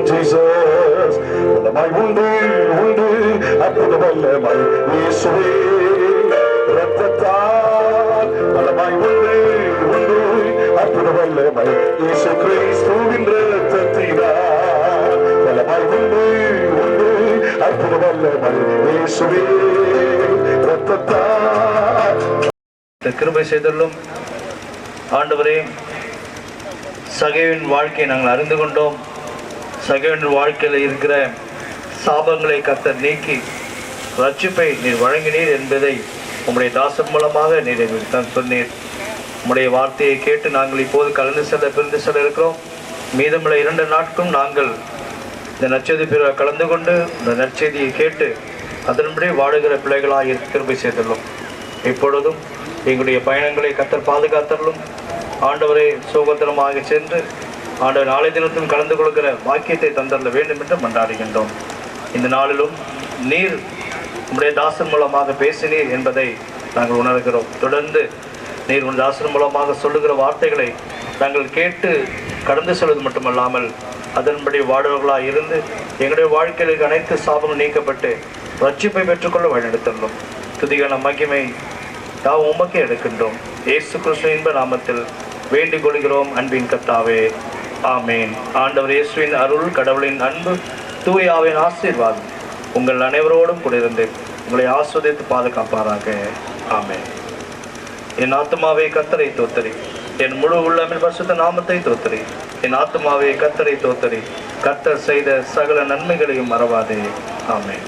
ஜீசஸ் வல்லமை உண்டு உண்டு அற்புத வல்லமை இயேசுவே இரத்தத்தால் வல்லமை உண்டு உண்டு அற்புத வல்லமை இயேசு கிறிஸ்துவின் இரத்தத்தினால் வல்லமை உண்டு உண்டு அற்புத வல்லமை இயேசுவே இரத்தத்தால். கிருபை செய்துள்ளோம் ஆண்டவரே. சகேவின் வாழ்க்கையை நாங்கள் அறிந்து கொண்டோம். சகேவின் வாழ்க்கையில் இருக்கிற சாபங்களை கர்த்தர் நீக்கி ரட்சிப்பை நீர் வழங்கினீர் என்பதை உம்முடைய தாசன் மூலமாக நீர் எங்களுக்கு தான் சொன்னீர். உம்முடைய வார்த்தையை கேட்டு நாங்கள் இப்போது கலந்து செல்ல பிரிந்து செல்ல இருக்கிறோம். மீதமுள்ள 2 நாட்களும் நாங்கள் இந்த நற்செய்தி பிரிவில் கலந்து கொண்டு இந்த நற்செய்தியை கேட்டு அதன்படி வாழுகிற பிள்ளைகளாக கிருபை செய்துள்ளோம். இப்பொழுதும் எங்களுடைய பயணங்களை கர்த்தர் பாதுகாத்தருளும். ஆண்டவரை சுகத்திரமாக சென்று ஆண்டவர் நாளை தினத்திலும் கலந்து கொள்கிற வாக்கியத்தை தந்தரல வேண்டும் என்று மன்றாடுகின்றோம். இந்த நாளிலும் நீர் உம்முடைய தாசன் மூலமாக பேசினீர் என்பதை நாங்கள் உணர்கிறோம். தொடர்ந்து நீர் உன் தாசன் மூலமாக சொல்லுகிற வார்த்தைகளை நாங்கள் கேட்டு கடந்து செல்வது மட்டுமல்லாமல் அதன்படி வாடுவர்களாக இருந்து எங்களுடைய வாழ்க்கையில் அனைத்து சாபங்கள் நீக்கப்பட்டு ரட்சிப்பை பெற்றுக்கொள்ள வழிநடத்துள்ளோம். துதிகான மகிமை யாவும் உமக்கே எடுக்கின்றோம். இயேசு கிறிஸ்து இன்ப நாமத்தில் வேண்டிக் கொள்கிறோம் அன்பின் கர்த்தாவே, ஆமேன். ஆண்டவர் இயேசுவின் அருள், கடவுளின் அன்பு, தூய ஆவியின் ஆசீர்வாதம் உங்கள் அனைவரோடும் கூட இருந்து உங்களை ஆஸ்வதித்து பாதுகாப்பாராக. ஆமேன். என் ஆத்துமாவே கர்த்தரை தோத்தரி, என் முழு உள்ளமில் பரிசுத்த நாமத்தை தோத்தரி. என் ஆத்துமாவே கர்த்தரை தோத்தரி, கர்த்தர் செய்த சகல நன்மைகளையும் மறவாதே. ஆமேன்.